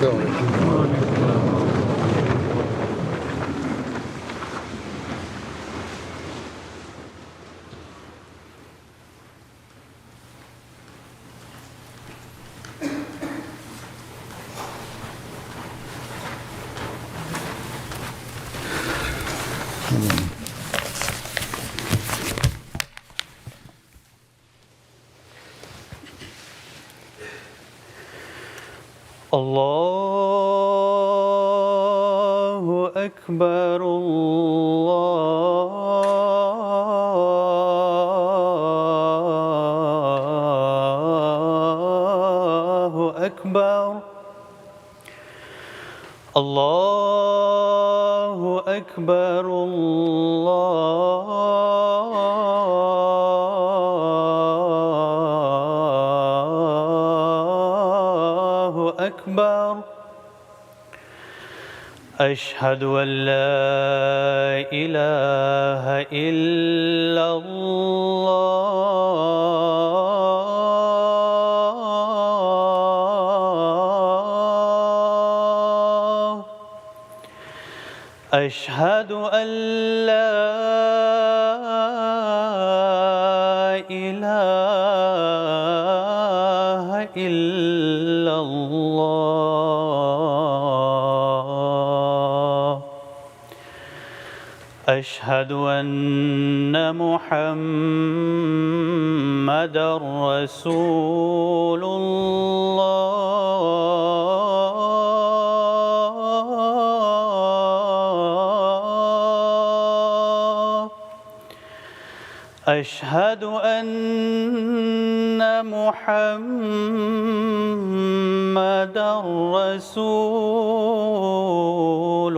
السلام علیکم. اللہ اکبر اللہ اکبر اللہ اکبر اللہ اکبر اشہد ان لا الہ الا اللہ اشہد ان لا الہ الا اللہ اشہد ان محمدا رسول اللہ اشہد ان محمدا رسول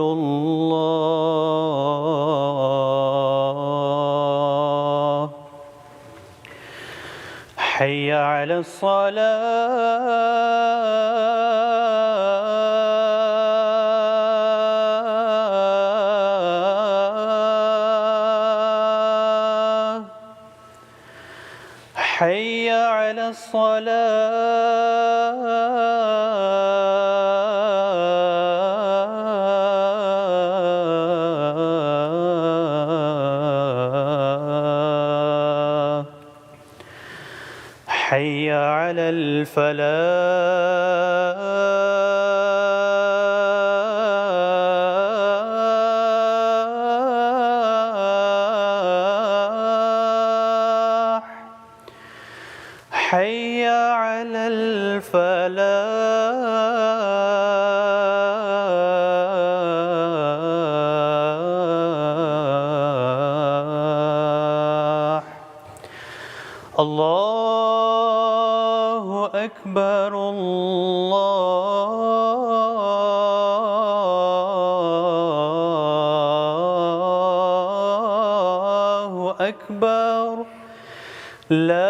اللہ حی علی الصلاة حی علی الصلاة حی علی الفلاح حی علی الفلاح اللہ اکبر اللہ اکبر لا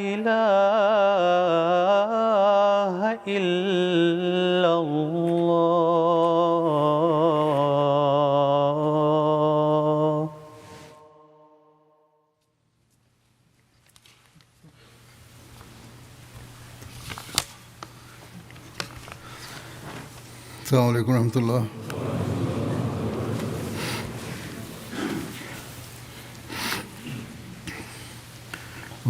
الہ الا اللہ. السلام علیکم ورحمۃ اللہ.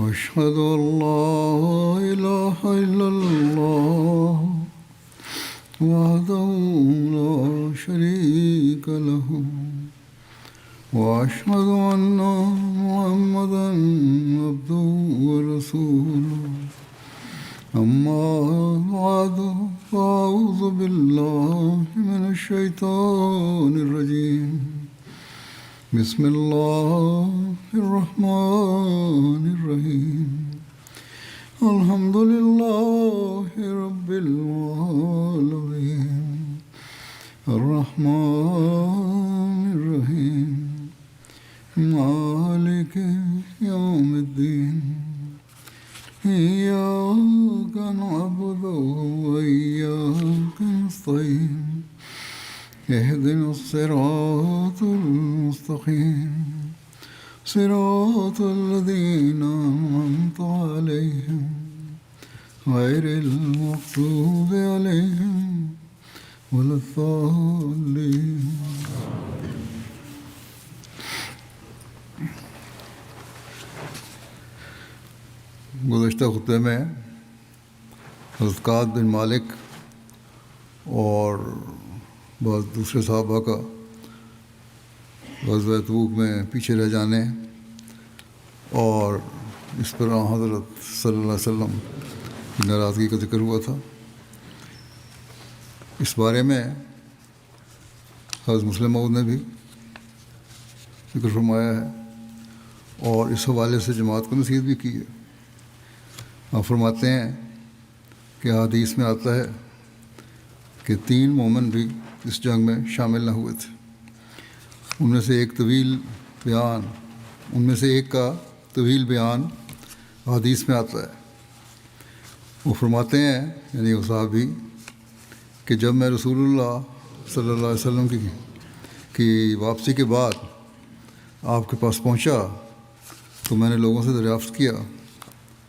أشهد أن لا إله إلا الله وحده لا شريك له وأشهد أن محمدا عبده ورسوله أما بعد فأعوذ بالله من الشيطان الرجيم بسم الله الرحمن الرحيم الحمد لله رب العالمين الرحمن الرحيم مالك يوم الدين إياك نعبد وإياك نستعين اهدنا الصراط المستقيم صراط الذين أنعمت عليهم غير المغضوب عليهم ولا الضالين. گزشتہ خطبے میں حضرت کعب بن مالک اور بعض دوسرے صحابہ کا غزوہ تبوک میں پیچھے رہ جانے اور اس پر حضرت صلی اللہ علیہ وسلم کی ناراضگی کا ذکر ہوا تھا. اس بارے میں حضرت مسلم موعود نے بھی ذکر فرمایا ہے اور اس حوالے سے جماعت کو نصیحت بھی کی ہے. آپ فرماتے ہیں کہ حدیث میں آتا ہے کہ 3 مومن بھی اس جنگ میں شامل نہ ہوئے تھے. ان میں سے ایک کا طویل بیان حدیث میں آتا ہے. وہ فرماتے ہیں یعنی وہ صحابی کہ جب میں رسول اللہ صلی اللہ علیہ وسلم کی واپسی کے بعد آپ کے پاس پہنچا تو میں نے لوگوں سے دریافت کیا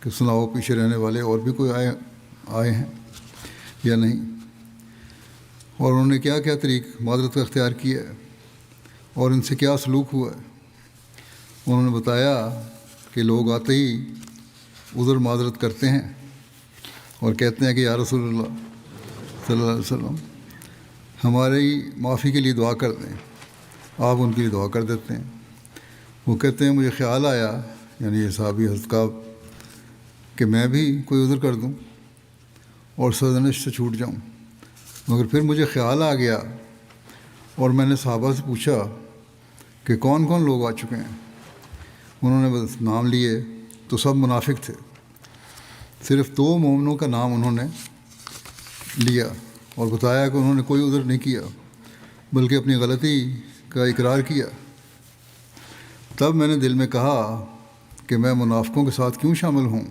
کہ سناؤ پیچھے رہنے والے اور بھی کوئی آئے ہیں یا نہیں، اور انہوں نے کیا کیا طریق معذرت کا اختیار کیا ہے اور ان سے کیا سلوک ہوا ہے. انہوں نے بتایا کہ لوگ آتے ہی عذر معذرت کرتے ہیں اور کہتے ہیں کہ یا رسول اللہ صلی اللہ علیہ وسلم ہماری معافی کے لیے دعا کر دیں. آپ ان کے لیے دعا کر دیتے ہیں. وہ کہتے ہیں مجھے خیال آیا، یعنی یہ صحابی حضرت کعب، کہ میں بھی کوئی عذر کر دوں اور سرزنش سے چھوٹ جاؤں، مگر پھر مجھے خیال آ گیا اور میں نے صحابہ سے پوچھا کہ کون کون لوگ آ چکے ہیں. انہوں نے بس نام لیے تو سب منافق تھے. صرف 2 مومنوں کا نام انہوں نے لیا اور بتایا کہ انہوں نے کوئی عذر نہیں کیا بلکہ اپنی غلطی کا اقرار کیا. تب میں نے دل میں کہا کہ میں منافقوں کے ساتھ کیوں شامل ہوں.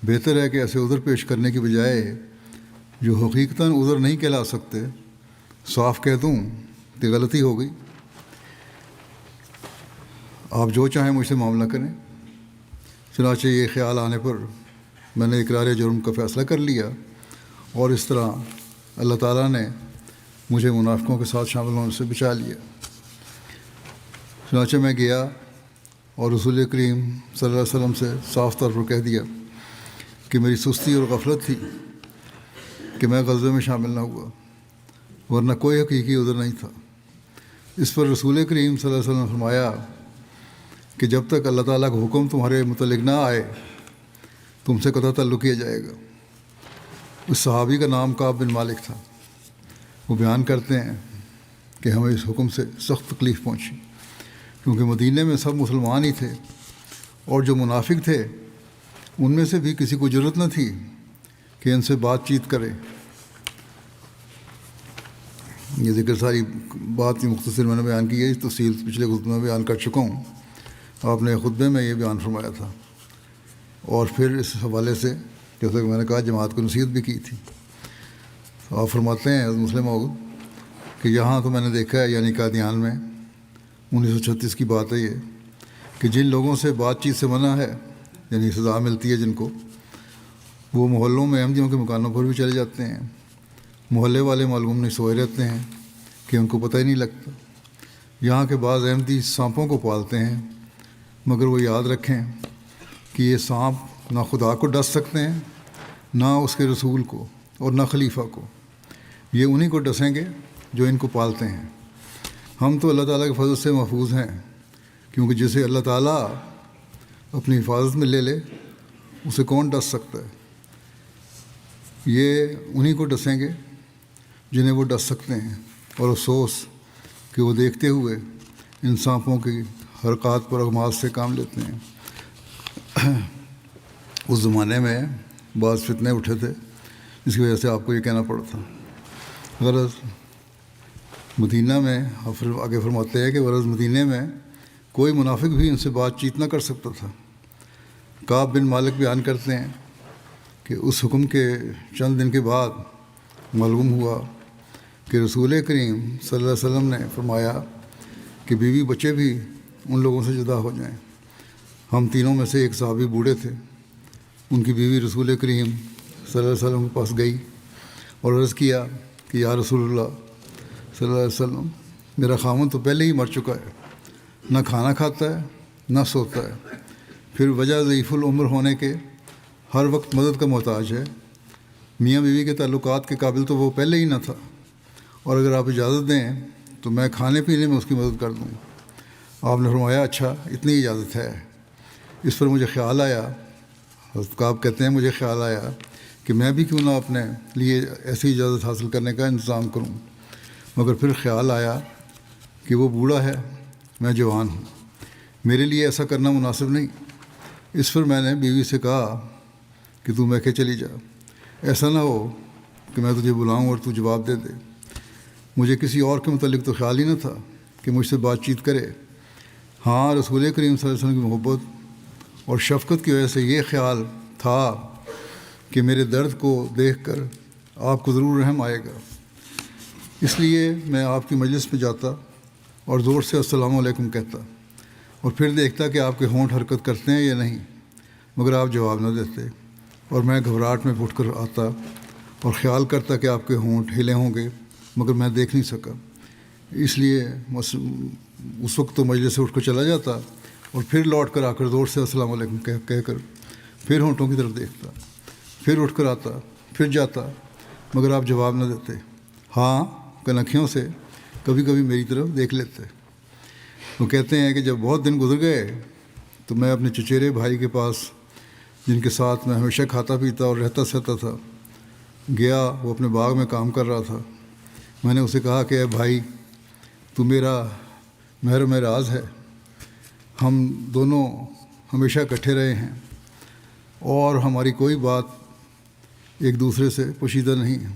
بہتر ہے کہ ایسے عذر پیش کرنے کی بجائے جو حقیقتاً عذر نہیں کہلا سکتے صاف کہہ دوں کہ غلطی ہو گئی، آپ جو چاہیں مجھ سے معاملہ کریں. چنانچہ یہ خیال آنے پر میں نے اقرار جرم کا فیصلہ کر لیا اور اس طرح اللہ تعالیٰ نے مجھے منافقوں کے ساتھ شامل ہونے سے بچا لیا. چنانچہ میں گیا اور رسول کریم صلی اللہ علیہ وسلم سے صاف طور پر کہہ دیا کہ میری سستی اور غفلت تھی کہ میں غزوے میں شامل نہ ہوا، ورنہ کوئی حقیقی عذر نہیں تھا. اس پر رسول کریم صلی اللہ علیہ وسلم نے فرمایا کہ جب تک اللہ تعالیٰ کا حکم تمہارے متعلق نہ آئے تم سے قطع تعلق کیا جائے گا. اس صحابی کا نام کعب بن مالک تھا. وہ بیان کرتے ہیں کہ ہمیں اس حکم سے سخت تکلیف پہنچی کیونکہ مدینے میں سب مسلمان ہی تھے اور جو منافق تھے ان میں سے بھی کسی کو جرأت نہ تھی کہ ان سے بات چیت کرے. یہ ذکر ساری بات کی مختصر میں نے بیان کی ہے، اس تفصیل پچھلے خطبے میں بیان کر چکا ہوں. آپ نے خطبے میں یہ بیان فرمایا تھا اور پھر اس حوالے سے جیسا کہ میں نے کہا جماعت کو نصیحت بھی کی تھی. آپ فرماتے ہیں حضرت مسلم موعود کہ یہاں تو میں نے دیکھا ہے، یعنی قادیان میں 1936 کی بات ہے یہ، کہ جن لوگوں سے بات چیت سے منع ہے، یعنی سزا ملتی ہے جن کو، وہ محلوں میں احمدیوں کے مکانوں پر بھی چلے جاتے ہیں. محلے والے معلوم نہیں سوئے رہتے ہیں کہ ان کو پتہ ہی نہیں لگتا. یہاں کے بعض احمدی سانپوں کو پالتے ہیں، مگر وہ یاد رکھیں کہ یہ سانپ نہ خدا کو ڈس سکتے ہیں، نہ اس کے رسول کو، اور نہ خلیفہ کو. یہ انہی کو ڈسیں گے جو ان کو پالتے ہیں. ہم تو اللہ تعالیٰ کے فضل سے محفوظ ہیں، کیونکہ جسے اللہ تعالیٰ اپنی حفاظت میں لے لے اسے کون ڈس سکتا ہے. یہ انہی کو ڈسیں گے جنہیں وہ ڈس سکتے ہیں، اور افسوس کہ وہ دیکھتے ہوئے ان سانپوں کی حرکات پر اغماض سے کام لیتے ہیں. اس زمانے میں بعض فتنے اٹھے تھے جس کی وجہ سے آپ کو یہ کہنا پڑا تھا. غرض مدینہ میں آگے فرماتے ہیں کہ غرض مدینہ میں کوئی منافق بھی ان سے بات چیت نہ کر سکتا تھا. کعب بن مالک بیان کرتے ہیں کہ اس حکم کے چند دن کے بعد معلوم ہوا کہ رسول کریم صلی اللہ علیہ وسلم نے فرمایا کہ بیوی بچے بھی ان لوگوں سے جدا ہو جائیں. ہم تینوں میں سے ایک صحابی بوڑھے تھے، ان کی بیوی رسول کریم صلی اللہ علیہ وسلم کے پاس گئی اور عرض کیا کہ یا رسول اللہ صلی اللہ علیہ وسلم، میرا خاوند تو پہلے ہی مر چکا ہے، نہ کھانا کھاتا ہے نہ سوتا ہے، پھر وجہ ضعیف العمر ہونے کے ہر وقت مدد کا محتاج ہے، میاں بیوی کے تعلقات کے قابل تو وہ پہلے ہی نہ تھا، اور اگر آپ اجازت دیں تو میں کھانے پینے میں اس کی مدد کر دوں۔ آپ نے فرمایا اچھا اتنی اجازت ہے۔ اس پر مجھے خیال آیا، حضرت کعب کہتے ہیں مجھے خیال آیا کہ میں بھی کیوں نہ اپنے لیے ایسی اجازت حاصل کرنے کا انتظام کروں، مگر پھر خیال آیا کہ وہ بوڑھا ہے، میں جوان ہوں، میرے لیے ایسا کرنا مناسب نہیں۔ اس پر میں نے بیوی سے کہا کہ تو میکے چلی جا، ایسا نہ ہو کہ میں تجھے بلاؤں اور تو جواب دے دے۔ مجھے کسی اور کے متعلق تو خیال ہی نہ تھا کہ مجھ سے بات چیت کرے۔ ہاں، رسول کریم صلی اللہ علیہ وسلم کی محبت اور شفقت کی وجہ سے یہ خیال تھا کہ میرے درد کو دیکھ کر آپ کو ضرور رحم آئے گا، اس لیے میں آپ کی مجلس میں جاتا اور زور سے السلام علیکم کہتا، اور پھر دیکھتا کہ آپ کے ہونٹ حرکت کرتے ہیں یا نہیں، مگر آپ جواب نہ دیتے، اور میں گھبراہٹ میں اٹھ کر آتا اور خیال کرتا کہ آپ کے ہونٹ ہلے ہوں گے، مگر میں دیکھ نہیں سکا، اس لیے اس وقت تو مجلس سے اٹھ کر چلا جاتا اور پھر لوٹ کر آ کر زور سے السلام علیکم کہہ کر پھر ہونٹوں کی طرف دیکھتا، پھر اٹھ کر آتا، پھر جاتا، مگر آپ جواب نہ دیتے، ہاں کنکھیوں سے کبھی کبھی میری طرف دیکھ لیتے۔ وہ کہتے ہیں کہ جب بہت دن گزر گئے تو میں اپنے چچیرے بھائی کے پاس، جن کے ساتھ میں ہمیشہ کھاتا پیتا اور رہتا سہتا تھا، گیا۔ وہ اپنے باغ میں کام کر رہا تھا۔ میں نے اسے کہا کہ اے بھائی، تو میرا محرم راز ہے، ہم دونوں ہمیشہ اکٹھے رہے ہیں اور ہماری کوئی بات ایک دوسرے سے پوشیدہ نہیں ہے۔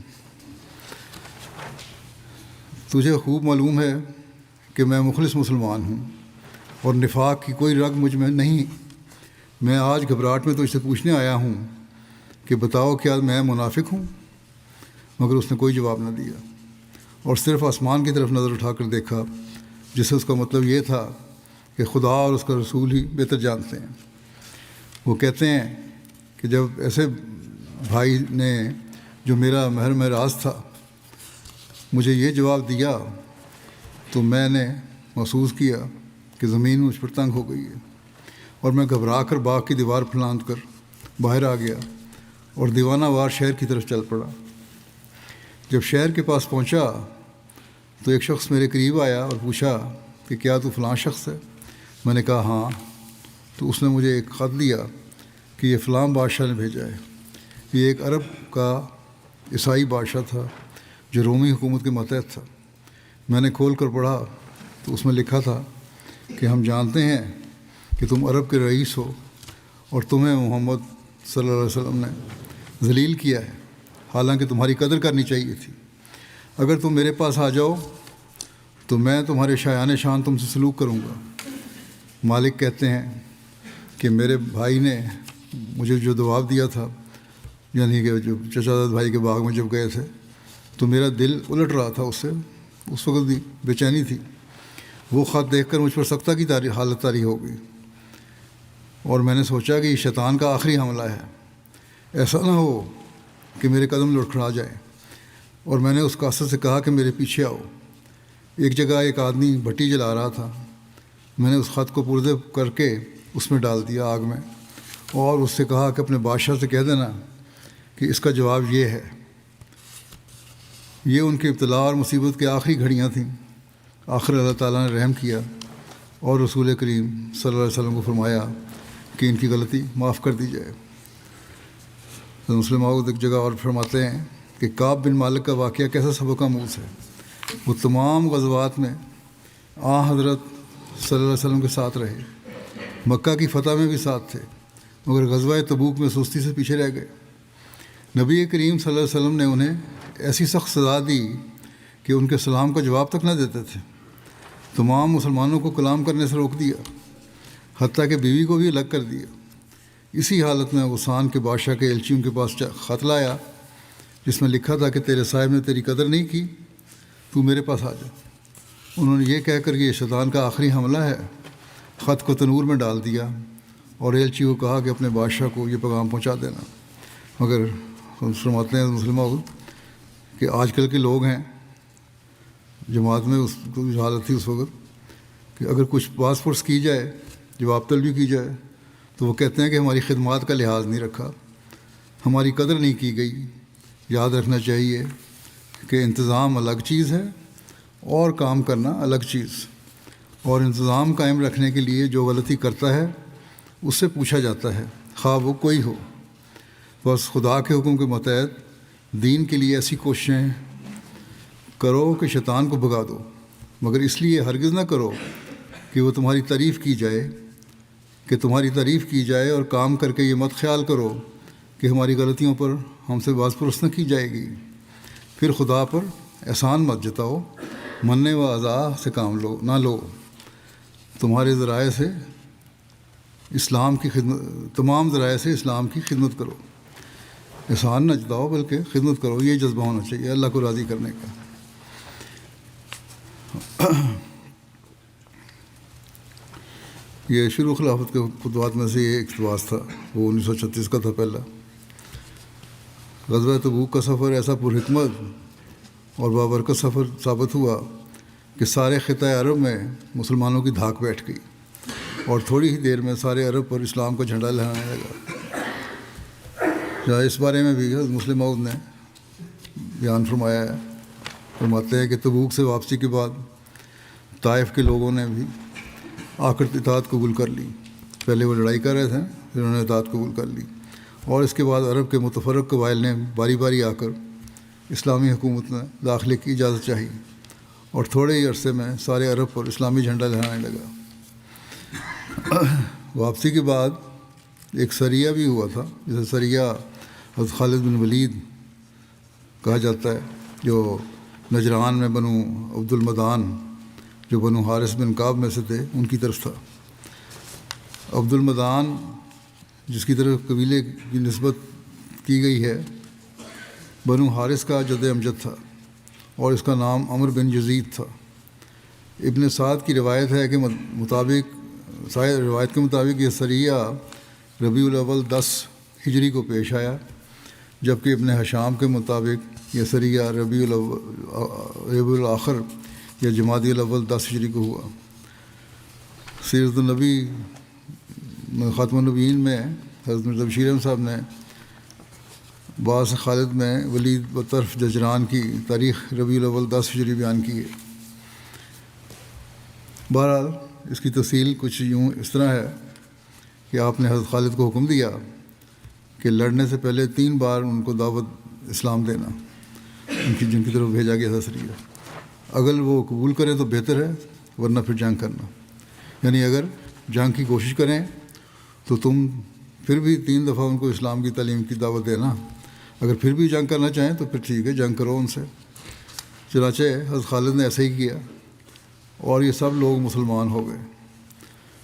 تجھے خوب معلوم ہے کہ میں مخلص مسلمان ہوں اور نفاق کی کوئی رگ مجھ میں نہیں۔ میں آج گھبراہٹ میں تجھ سے پوچھنے آیا ہوں کہ بتاؤ کیا میں منافق ہوں؟ مگر اس نے کوئی جواب نہ دیا اور صرف آسمان کی طرف نظر اٹھا کر دیکھا، جس سے اس کا مطلب یہ تھا کہ خدا اور اس کا رسول ہی بہتر جانتے ہیں۔ وہ کہتے ہیں کہ جب ایسے بھائی نے جو میرا محرم راز تھا مجھے یہ جواب دیا تو میں نے محسوس کیا کہ زمین مجھ پر تنگ ہو گئی ہے، اور میں گھبرا کر باغ کی دیوار پھلانگ کر باہر آ گیا اور دیوانہ وار شہر کی طرف چل پڑا۔ جب شہر کے پاس پہنچا تو ایک شخص میرے قریب آیا اور پوچھا کہ کیا تو فلاں شخص ہے؟ میں نے کہا ہاں۔ تو اس نے مجھے ایک خط دیا کہ یہ فلاں بادشاہ نے بھیجا ہے۔ یہ ایک عرب کا عیسائی بادشاہ تھا جو رومی حکومت کے ماتحت تھا۔ میں نے کھول کر پڑھا تو اس میں لکھا تھا کہ ہم جانتے ہیں کہ تم عرب کے رئیس ہو اور تمہیں محمد صلی اللہ علیہ وسلم نے ذلیل کیا ہے، حالانکہ تمہاری قدر کرنی چاہیے تھی۔ اگر تم میرے پاس آ جاؤ تو میں تمہارے شایان شان تم سے سلوک کروں گا۔ مالک کہتے ہیں کہ میرے بھائی نے مجھے جو جواب دیا تھا، یعنی کہ جو چچا زاد بھائی کے باغ میں جب گئے تھے تو میرا دل الٹ رہا تھا، اس سے اس وقت بھی بے چینی تھی۔ وہ خط دیکھ کر مجھ پر سختہ کی حالت طاری ہو گئی اور میں نے سوچا کہ یہ شیطان کا آخری حملہ ہے، ایسا نہ ہو کہ میرے قدم لڑکھڑا جائیں، اور میں نے اس قاصد سے کہا کہ میرے پیچھے آؤ۔ ایک جگہ ایک آدمی بھٹی جلا رہا تھا، میں نے اس خط کو پردے کر کے اس میں ڈال دیا آگ میں، اور اس سے کہا کہ اپنے بادشاہ سے کہہ دینا کہ اس کا جواب یہ ہے۔ یہ ان کی ابتلا اور مصیبت کی آخری گھڑیاں تھیں۔ آخر اللہ تعالیٰ نے رحم کیا اور رسول کریم صلی اللہ علیہ وسلم کو فرمایا کہ ان کی غلطی معاف کر دی جائے۔ مسلم معود ایک جگہ اور فرماتے ہیں کہ کعب بن مالک کا واقعہ کیسا سبق آموز ہے۔ وہ تمام غزوات میں حضرت صلی اللہ علیہ وسلم کے ساتھ رہے، مکہ کی فتح میں بھی ساتھ تھے، مگر غزوہ تبوک میں سستی سے پیچھے رہ گئے۔ نبی کریم صلی اللہ علیہ وسلم نے انہیں ایسی سخت سزا دی کہ ان کے سلام کا جواب تک نہ دیتے تھے۔ تمام مسلمانوں کو کلام کرنے سے روک دیا، حتیٰ کہ بیوی کو بھی الگ کر دیا۔ اسی حالت میں غسان کے بادشاہ کے ایلچیوں کے پاس خط لایا جس میں لکھا تھا کہ تیرے صاحب نے تیری قدر نہیں کی، تو میرے پاس آ جا۔ انہوں نے یہ کہہ کر کہ یہ شیطان کا آخری حملہ ہے، خط کو تنور میں ڈال دیا اور ایلچی کو کہا کہ اپنے بادشاہ کو یہ پیغام پہنچا دینا، مگر فرماتے ہیں مسلم کہ آج کل کے لوگ ہیں جماعت میں، اس کو حالت تھی اس وقت کہ اگر کچھ پاس پرس کی جائے، جواب طلبی کی جائے، تو وہ کہتے ہیں کہ ہماری خدمات کا لحاظ نہیں رکھا، ہماری قدر نہیں کی گئی۔ یاد رکھنا چاہیے کہ انتظام الگ چیز ہے اور کام کرنا الگ چیز، اور انتظام قائم رکھنے کے لیے جو غلطی کرتا ہے اس سے پوچھا جاتا ہے، خواہ وہ کوئی ہو۔ بس خدا کے حکم کے متحد دین کے لیے ایسی کوششیں کرو کہ شیطان کو بھگا دو، مگر اس لیے ہرگز نہ کرو کہ وہ تمہاری تعریف کی جائے، اور کام کر کے یہ مت خیال کرو کہ ہماری غلطیوں پر ہم سے باز پرس نہ کی جائے گی۔ پھر خدا پر احسان مت جتاؤ، منع و اعضاء سے کام نہ لو، تمام ذرائع سے اسلام کی خدمت کرو۔ احسان نہ جتاؤ بلکہ خدمت کرو، یہ جذبہ ہونا چاہیے اللہ کو راضی کرنے کا۔ یہ شروع خلافت کے خطبات میں سے یہ اقتباس تھا، وہ 1936 کا تھا پہلا۔ غزوہ تبوک کا سفر ایسا پرحکمت اور بابرکت سفر ثابت ہوا کہ سارے خطۂ عرب میں مسلمانوں کی دھاک بیٹھ گئی، اور تھوڑی ہی دیر میں سارے عرب پر اسلام کا جھنڈا لہرانے لگا۔ اس بارے میں بھی حضرت مسلم موعود نے بیان فرمایا ہے، فرماتے ہیں کہ تبوک سے واپسی کے بعد طائف کے لوگوں نے بھی آ کر اطاعت قبول کر لی۔ پہلے وہ لڑائی کر رہے تھے، پھر انہوں نے اطاعت قبول کر لی، اور اس کے بعد عرب کے متفرق قبائل نے باری باری آ کر اسلامی حکومت میں داخلے کی اجازت چاہی، اور تھوڑے ہی عرصے میں سارے عرب پر اسلامی جھنڈا لہرانے لگا۔ واپسی کے بعد ایک سریہ بھی ہوا تھا، جسے سریہ حضرت خالد بن ولید کہا جاتا ہے، جو نجران میں بنو عبد المدان، جو بنو حارث بن کعب میں سے تھے، ان کی طرف تھا۔ عبد المدان جس کی طرف قبیلے کی نسبت کی گئی ہے، بنو حارث کا جد امجد تھا، اور اس کا نام عمر بن یزید تھا۔ ابن سعد کی روایت ہے کہ روایت کے مطابق یہ سریہ ربیع الاول 10 ہجری کو پیش آیا، جبکہ ابن حشام کے مطابق یہ سریہ ربیع الاخر یا جمادی الاول 10 ہجری کو ہوا۔ سیرت النبی خاتم النبیین میں حضرت مرزا بشیر احمد صاحب نے بعض خالد میں ولید و طرف ججران کی تاریخ ربیع الاول 10 ہجری بیان کی ہے۔ بہرحال اس کی تفصیل کچھ یوں اس طرح ہے کہ آپ نے حضرت خالد کو حکم دیا کہ لڑنے سے پہلے 3 بار ان کو دعوت اسلام دینا، جن کی طرف بھیجا گیا تھا سریہ۔ اگر وہ قبول کریں تو بہتر ہے، ورنہ پھر جنگ کرنا، یعنی اگر جنگ کی کوشش کریں تو تم پھر بھی 3 دفعہ ان کو اسلام کی تعلیم کی دعوت دینا، اگر پھر بھی جنگ کرنا چاہیں تو پھر ٹھیک ہے، جنگ کرو ان سے۔ چنانچہ حضرت خالد نے ایسا ہی کیا، اور یہ سب لوگ مسلمان ہو گئے۔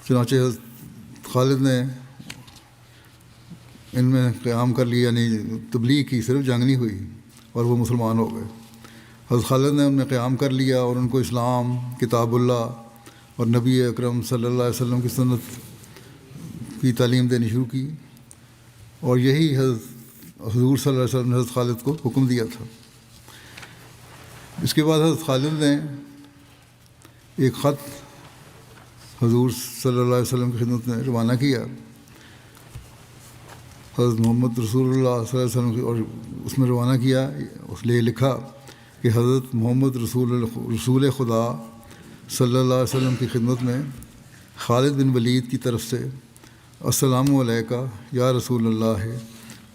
چنانچہ حضرت خالد نے ان میں قیام کر لیا، یعنی تبلیغ کی، صرف جنگ نہیں ہوئی، اور وہ مسلمان ہو گئے۔ حضرت خالد نے ان میں قیام کر لیا اور ان کو اسلام، کتاب اللہ اور نبی اکرم صلی اللہ علیہ وسلم کی سنت کی تعلیم دینی شروع کی، اور یہی حضور صلی اللہ علیہ وسلم نے حضرت خالد کو حکم دیا تھا۔ اس کے بعد حضرت خالد نے ایک خط حضور صلی اللہ علیہ وسلم کی خدمت میں روانہ کیا، حضرت محمد رسول اللہ صلی اللہ علیہ وسلم کی، اور اس میں روانہ کیا، اس لیے لکھا کہ حضرت محمد رسول خدا صلی اللہ علیہ وسلم کی خدمت میں خالد بن ولید کی طرف سے السلام علیکہ یا رسول اللہ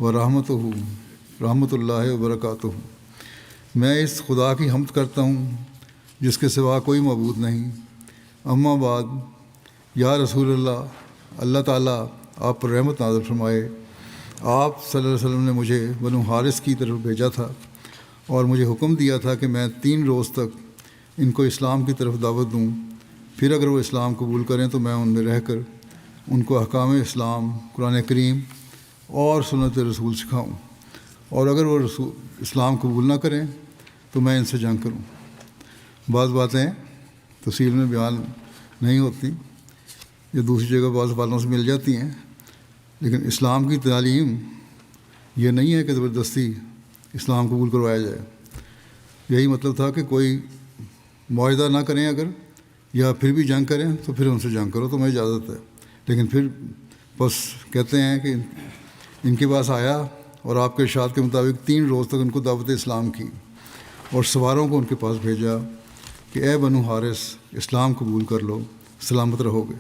و رحمۃ اللہ وبرکاتہ۔ میں اس خدا کی حمد کرتا ہوں جس کے سوا کوئی معبود نہیں، اما بعد، یا رسول اللہ، اللہ تعالیٰ آپ پر رحمت نازل فرمائے۔ آپ صلی اللہ علیہ وسلم نے مجھے بنو حارث کی طرف بھیجا تھا، اور مجھے حکم دیا تھا کہ میں 3 روز تک ان کو اسلام کی طرف دعوت دوں، پھر اگر وہ اسلام قبول کریں تو میں ان میں رہ کر ان کو احکام اسلام، قرآن کریم اور سنت رسول سکھاؤں، اور اگر وہ اسلام قبول نہ کریں تو میں ان سے جنگ کروں۔ بعض باتیں تفصیل میں بیان نہیں ہوتی، یہ دوسری جگہ بعض والوں سے مل جاتی ہیں، لیکن اسلام کی تعلیم یہ نہیں ہے کہ زبردستی اسلام قبول کروایا جائے. یہی مطلب تھا کہ کوئی معاہدہ نہ کریں اگر، یا پھر بھی جنگ کریں تو پھر ان سے جنگ کرو، تو میں اجازت ہے. لیکن پھر بس کہتے ہیں کہ ان کے پاس آیا اور آپ کے ارشاد کے مطابق 3 روز تک ان کو دعوت اسلام کی اور سواروں کو ان کے پاس بھیجا کہ اے بنو حارث اسلام قبول کر لو، سلامت رہو گے.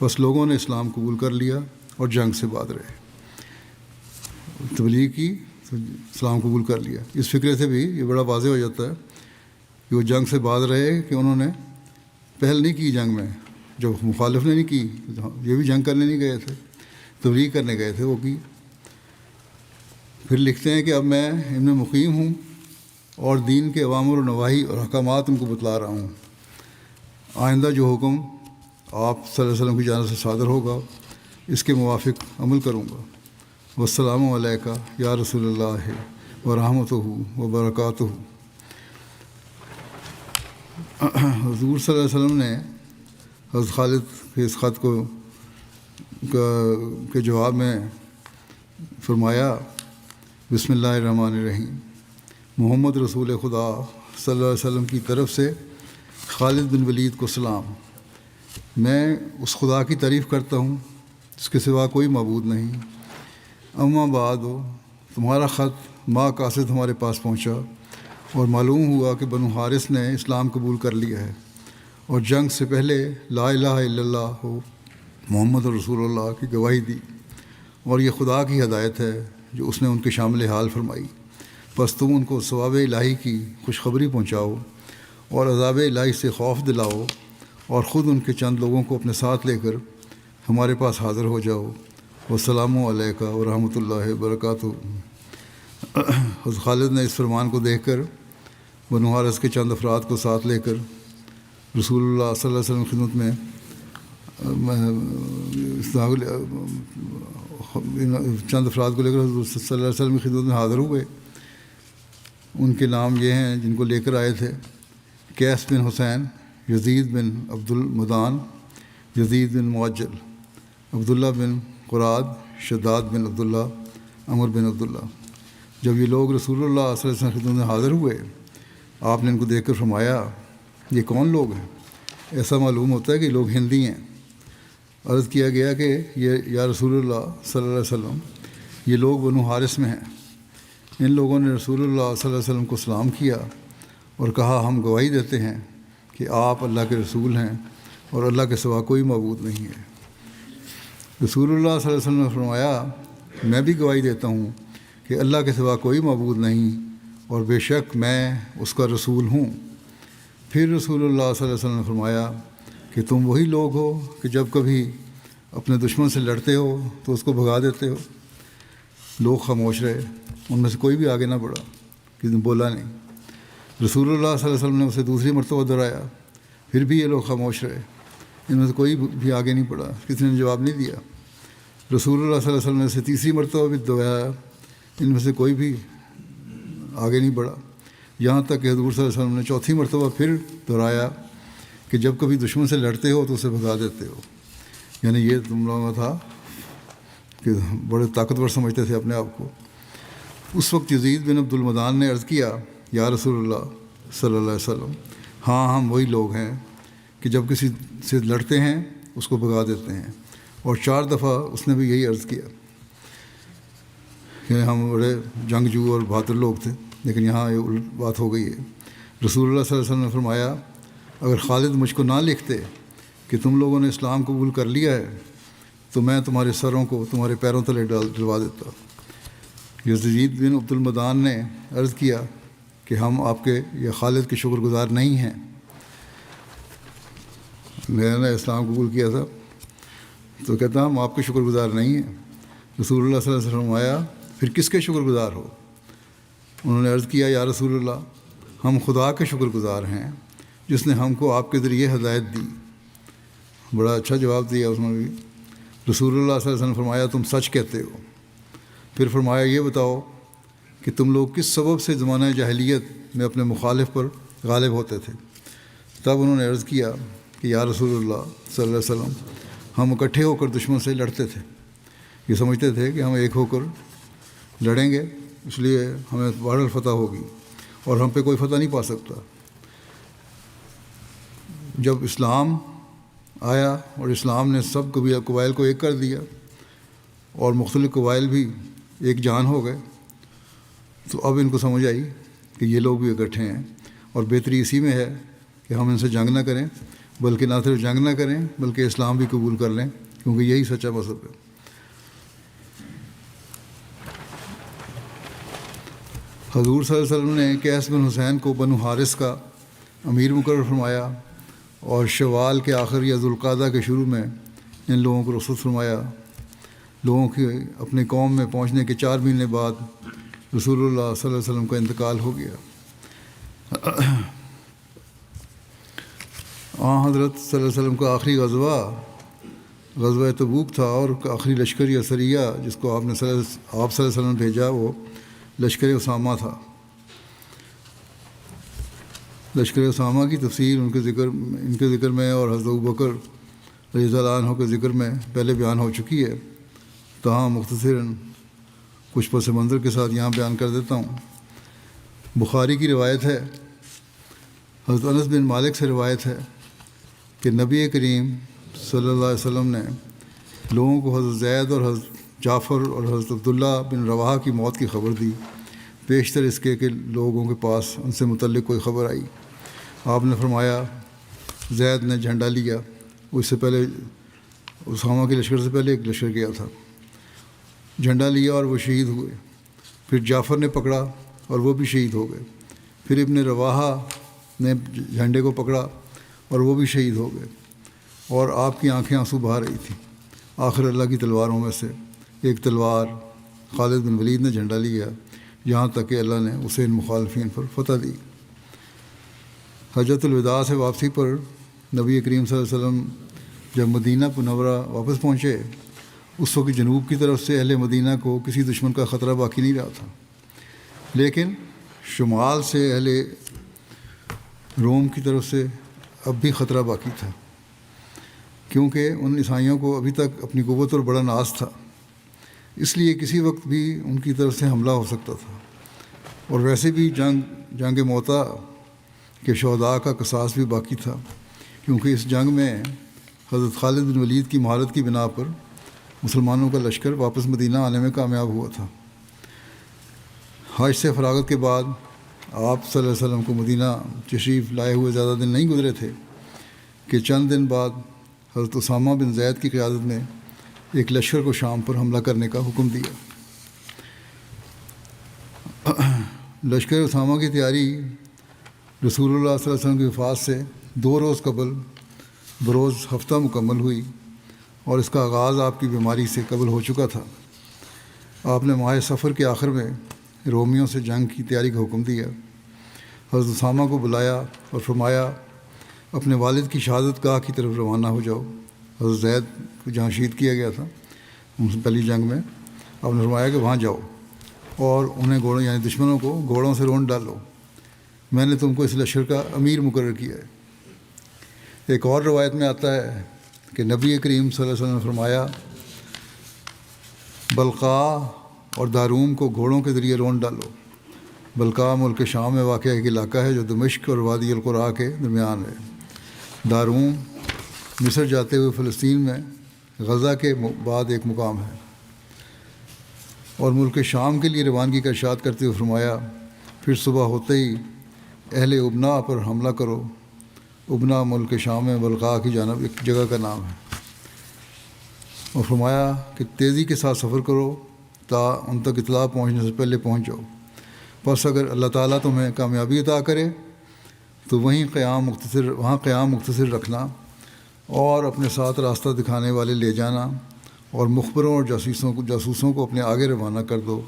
بس لوگوں نے اسلام قبول کر لیا اور جنگ سے بعد رہے. تبلیغ کی تو اسلام قبول کر لیا. اس فکرے سے بھی یہ بڑا واضح ہو جاتا ہے کہ وہ جنگ سے بعد رہے کہ انہوں نے پہل نہیں کی جنگ میں. جو مخالف نے نہیں کی، یہ بھی جنگ کرنے نہیں گئے تھے، تبلیغ کرنے گئے تھے، وہ کی. پھر لکھتے ہیں کہ اب میں ان میں مقیم ہوں اور دین کے اوامر و نواہی اور احکامات ان کو بتلا رہا ہوں. آئندہ جو حکم آپ صلی اللہ علیہ وسلم کی جانب سے صادر ہوگا اس کے موافق عمل کروں گا. والسلام علیکہ یا رسول اللہ ورحمتہ وبرکاتہ. حضور صلی اللہ علیہ وسلم نے حضرت خالد کے اس خط کے جواب میں فرمایا بسم اللہ الرحمن الرحیم. محمد رسول خدا صلی اللہ علیہ وسلم کی طرف سے خالد بن ولید کو سلام. میں اس خدا کی تعریف کرتا ہوں جس کے سوا کوئی معبود نہیں. اما بعد تمہارا خط ما قاصد ہمارے پاس پہنچا اور معلوم ہوا کہ بنو حارث نے اسلام قبول کر لیا ہے اور جنگ سے پہلے لا الہ الا اللہ محمد رسول اللہ کی گواہی دی، اور یہ خدا کی ہدایت ہے جو اس نے ان کے شامل حال فرمائی. بس تم ان کو ثواب الہی کی خوشخبری پہنچاؤ اور عذاب الہی سے خوف دلاؤ اور خود ان کے چند لوگوں کو اپنے ساتھ لے کر ہمارے پاس حاضر ہو جاؤ. والسلام علیکہ ورحمۃ اللہ وبرکاتہ. حضرت خالد نے اس فرمان کو دیکھ کر بنو حارث کے چند افراد کو ساتھ لے کر رسول اللہ صلی اللہ علیہ وسلم کی خدمت میں چند افراد کو لے کر حضور صلی اللہ علیہ وسلم کی خدمت میں حاضر ہوئے. ان کے نام یہ ہیں جن کو لے کر آئے تھے: قیس بن حسین، یزید بن عبد المدان، یزید بن معجل، عبداللہ بن قراد، شداد بن عبداللہ، عمر بن عبداللہ. جب یہ لوگ رسول اللہ صلی اللہ علیہ وسلم کی خدمت میں حاضر ہوئے، آپ نے ان کو دیکھ کر فرمایا یہ کون لوگ ہیں؟ ایسا معلوم ہوتا ہے کہ لوگ ہندی ہیں. عرض کیا گیا کہ یہ یا رسول اللہ صلی اللہ علیہ وسلم یہ لوگ بنو حارث میں ہیں. ان لوگوں نے رسول اللہ صلی اللہ علیہ وسلم کو سلام کیا اور کہا ہم گواہی دیتے ہیں کہ آپ اللہ کے رسول ہیں اور اللہ کے سوا کوئی معبود نہیں ہے. رسول اللہ صلی اللہ علیہ وسلم نے فرمایا میں بھی گواہی دیتا ہوں کہ اللہ کے سوا کوئی معبود نہیں اور بے شک میں اس کا رسول ہوں. پھر رسول اللہ صلی اللہ علیہ وسلم نے فرمایا کہ تم وہی لوگ ہو کہ جب کبھی اپنے دشمن سے لڑتے ہو تو اس کو بھگا دیتے ہو. لوگ خاموش رہے، ان میں سے کوئی بھی آگے نہ بڑھا، کسی نے بولا نہیں. رسول اللہ صلی اللہ علیہ وسلم نے اسے دوسری مرتبہ دہرایا، پھر بھی یہ لوگ خاموش رہے، ان میں سے کوئی بھی آگے نہیں بڑھا، کسی نے جواب نہیں دیا. رسول اللہ صلی اللہ علیہ وسلم نے اسے تیسری مرتبہ بھی دہرایا، ان میں سے کوئی بھی آگے نہیں بڑھا. یہاں تک کہ حضور صلی اللہ علیہ وسلم نے چوتھی مرتبہ پھر دہرایا کہ جب کبھی دشمن سے لڑتے ہو تو اسے بھگا دیتے ہو. یعنی یہ تم لوگوں میں تھا کہ بڑے طاقتور سمجھتے تھے اپنے آپ کو. اس وقت یزید بن عبد المدان نے عرض کیا یا رسول اللہ صلی اللہ علیہ وسلم ہاں ہم وہی لوگ ہیں کہ جب کسی سے لڑتے ہیں اس کو بھگا دیتے ہیں. اور 4 دفعہ اس نے بھی یہی عرض کیا کہ ہم بڑے جنگجو اور بہادر لوگ تھے، لیکن یہاں یہ الٹ بات ہو گئی ہے. رسول اللہ صلی اللہ علیہ وسلم نے فرمایا اگر خالد مجھ کو نہ لکھتے کہ تم لوگوں نے اسلام قبول کر لیا ہے تو میں تمہارے سروں کو تمہارے پیروں تلے ڈلوا دیتا. یزید بن عبد المدان نے عرض کیا کہ ہم آپ کے یا خالد کے شکر گزار نہیں ہیں. میں نے اسلام قبول کیا تھا تو کہتا ہم آپ کے شکر گزار نہیں ہیں. رسول اللہ صلی اللہ علیہ وسلم آیا پھر کس کے شکر گزار ہو؟ انہوں نے عرض کیا یا رسول اللہ ہم خدا کے شکر گزار ہیں جس نے ہم کو آپ کے ذریعے ہدایت دی. بڑا اچھا جواب دیا اس نے بھی. رسول اللہ صلی اللہ علیہ وسلم نے فرمایا تم سچ کہتے ہو. پھر فرمایا یہ بتاؤ کہ تم لوگ کس سبب سے زمانہ جاہلیت میں اپنے مخالف پر غالب ہوتے تھے؟ تب انہوں نے عرض کیا کہ یا رسول اللہ صلی اللہ علیہ وسلم ہم اکٹھے ہو کر دشمن سے لڑتے تھے. یہ سمجھتے تھے کہ ہم ایک ہو کر لڑیں گے، اس لیے ہمیں بہرحال فتح ہوگی اور ہم پہ کوئی فتح نہیں پا سکتا۔ جب اسلام آیا اور اسلام نے سب قبائل کو ایک کر دیا اور مختلف قبائل بھی ایک جان ہو گئے، تو اب ان کو سمجھ آئی کہ یہ لوگ بھی اکٹھے ہیں، اور بہتری اسی میں ہے کہ ہم ان سے جنگ نہ کریں، بلکہ نہ صرف جنگ نہ کریں بلکہ اسلام بھی قبول کر لیں، کیونکہ یہی سچا مذہب ہے۔ حضور صلی اللہ علیہ وسلم نے قیس بن حسین کو بنو حارث کا امیر مقرر فرمایا، اور شوال کے آخر یا ذوالقعدہ کے شروع میں ان لوگوں کو رخصت فرمایا۔ لوگوں کے اپنے قوم میں پہنچنے کے 4 مہینے بعد رسول اللہ صلی اللہ علیہ وسلم کا انتقال ہو گیا۔ حضرت صلی اللہ علیہ وسلم کا آخری غزوہ تبوک تھا، اور آخری لشکر یا سریہ جس کو آپ صلی اللہ علیہ وسلم نے بھیجا وہ لشکر اسامہ تھا۔ لشکر اسامہ کی تفصیل ان کے ذکر میں اور حضرت ابوبکر رضی اللہ عنہ کے ذکر میں پہلے بیان ہو چکی ہے، تاہم مختصراً کچھ پس منظر کے ساتھ یہاں بیان کر دیتا ہوں۔ بخاری کی روایت ہے، حضرت انس بن مالک سے روایت ہے کہ نبی کریم صلی اللہ علیہ وسلم نے لوگوں کو حضرت زید اور حضرت جعفر اور حضرت عبداللہ بن رواحہ کی موت کی خبر دی، بیشتر اس کے کہ لوگوں کے پاس ان سے متعلق کوئی خبر آئی۔ آپ نے فرمایا زید نے جھنڈا لیا، اس سے پہلے اسامہ کے لشکر سے پہلے ایک لشکر گیا تھا، جھنڈا لیا اور وہ شہید ہوئے۔ پھر جعفر نے پکڑا اور وہ بھی شہید ہو گئے۔ پھر ابن رواحہ نے جھنڈے کو پکڑا اور وہ بھی شہید ہو گئے، اور آپ کی آنکھیں آنسو بہا رہی تھیں۔ آخر اللہ کی تلواروں میں سے ایک تلوار خالد بن ولید نے جھنڈا لیا، یہاں تک کہ اللہ نے اسے ان مخالفین پر فتح دی۔ حجۃ الوداع سے واپسی پر نبی کریم صلی اللہ علیہ وسلم جب مدینہ منورہ واپس پہنچے، اس وقت جنوب کی طرف سے اہل مدینہ کو کسی دشمن کا خطرہ باقی نہیں رہا تھا، لیکن شمال سے اہل روم کی طرف سے اب بھی خطرہ باقی تھا، کیونکہ ان عیسائیوں کو ابھی تک اپنی قوت اور بڑا ناز تھا، اس لیے کسی وقت بھی ان کی طرف سے حملہ ہو سکتا تھا۔ اور ویسے بھی جنگ موتا کے شہداء کا قصاص بھی باقی تھا، کیونکہ اس جنگ میں حضرت خالد بن ولید کی مہارت کی بنا پر مسلمانوں کا لشکر واپس مدینہ آنے میں کامیاب ہوا تھا۔ حج سے فراغت کے بعد آپ صلی اللہ علیہ وسلم کو مدینہ تشریف لائے ہوئے زیادہ دن نہیں گزرے تھے کہ چند دن بعد حضرت اسامہ بن زید کی قیادت میں ایک لشکر کو شام پر حملہ کرنے کا حکم دیا۔ لشکر اسامہ کی تیاری رسول اللہ صلی اللہ علیہ وسلم کی وفات سے 2 روز قبل بروز ہفتہ مکمل ہوئی، اور اس کا آغاز آپ کی بیماری سے قبل ہو چکا تھا۔ آپ نے ماہ سفر کے آخر میں رومیوں سے جنگ کی تیاری کا حکم دیا۔ حضرت اسامہ کو بلایا اور فرمایا اپنے والد کی شہادت گاہ کی طرف روانہ ہو جاؤ۔ حضرت زید کو جہاں شہید کیا گیا تھا ان سے پہلی جنگ میں، آپ نے فرمایا کہ وہاں جاؤ اور انہیں گھوڑوں یعنی دشمنوں کو گھوڑوں سے رونڈ ڈالو، میں نے تم کو اس لشکر کا امیر مقرر کیا ہے۔ ایک اور روایت میں آتا ہے کہ نبی کریم صلی اللہ علیہ وسلم نے فرمایا بلقاء اور داروم کو گھوڑوں کے ذریعے رونڈ ڈالو۔ بلقاء ملک شام میں واقع ایک علاقہ ہے جو دمشق اور وادی القرا کے درمیان ہے۔ داروم مصر جاتے ہوئے فلسطین میں غزہ کے بعد ایک مقام ہے۔ اور ملک شام کے لیے روانگی کا ارشاد کرتے ہوئے فرمایا پھر صبح ہوتے ہی اہل ابنا پر حملہ کرو۔ ابنا ملک شام میں بلقاء کی جانب ایک جگہ کا نام ہے۔ اور فرمایا کہ تیزی کے ساتھ سفر کرو تا ان تک اطلاع پہنچنے سے پہلے پہنچ جاؤ، پس اگر اللہ تعالیٰ تمہیں کامیابی عطا کرے تو وہاں قیام مختصر رکھنا اور اپنے ساتھ راستہ دکھانے والے لے جانا، اور مخبروں اور جاسوسوں کو اپنے آگے روانہ کر دو۔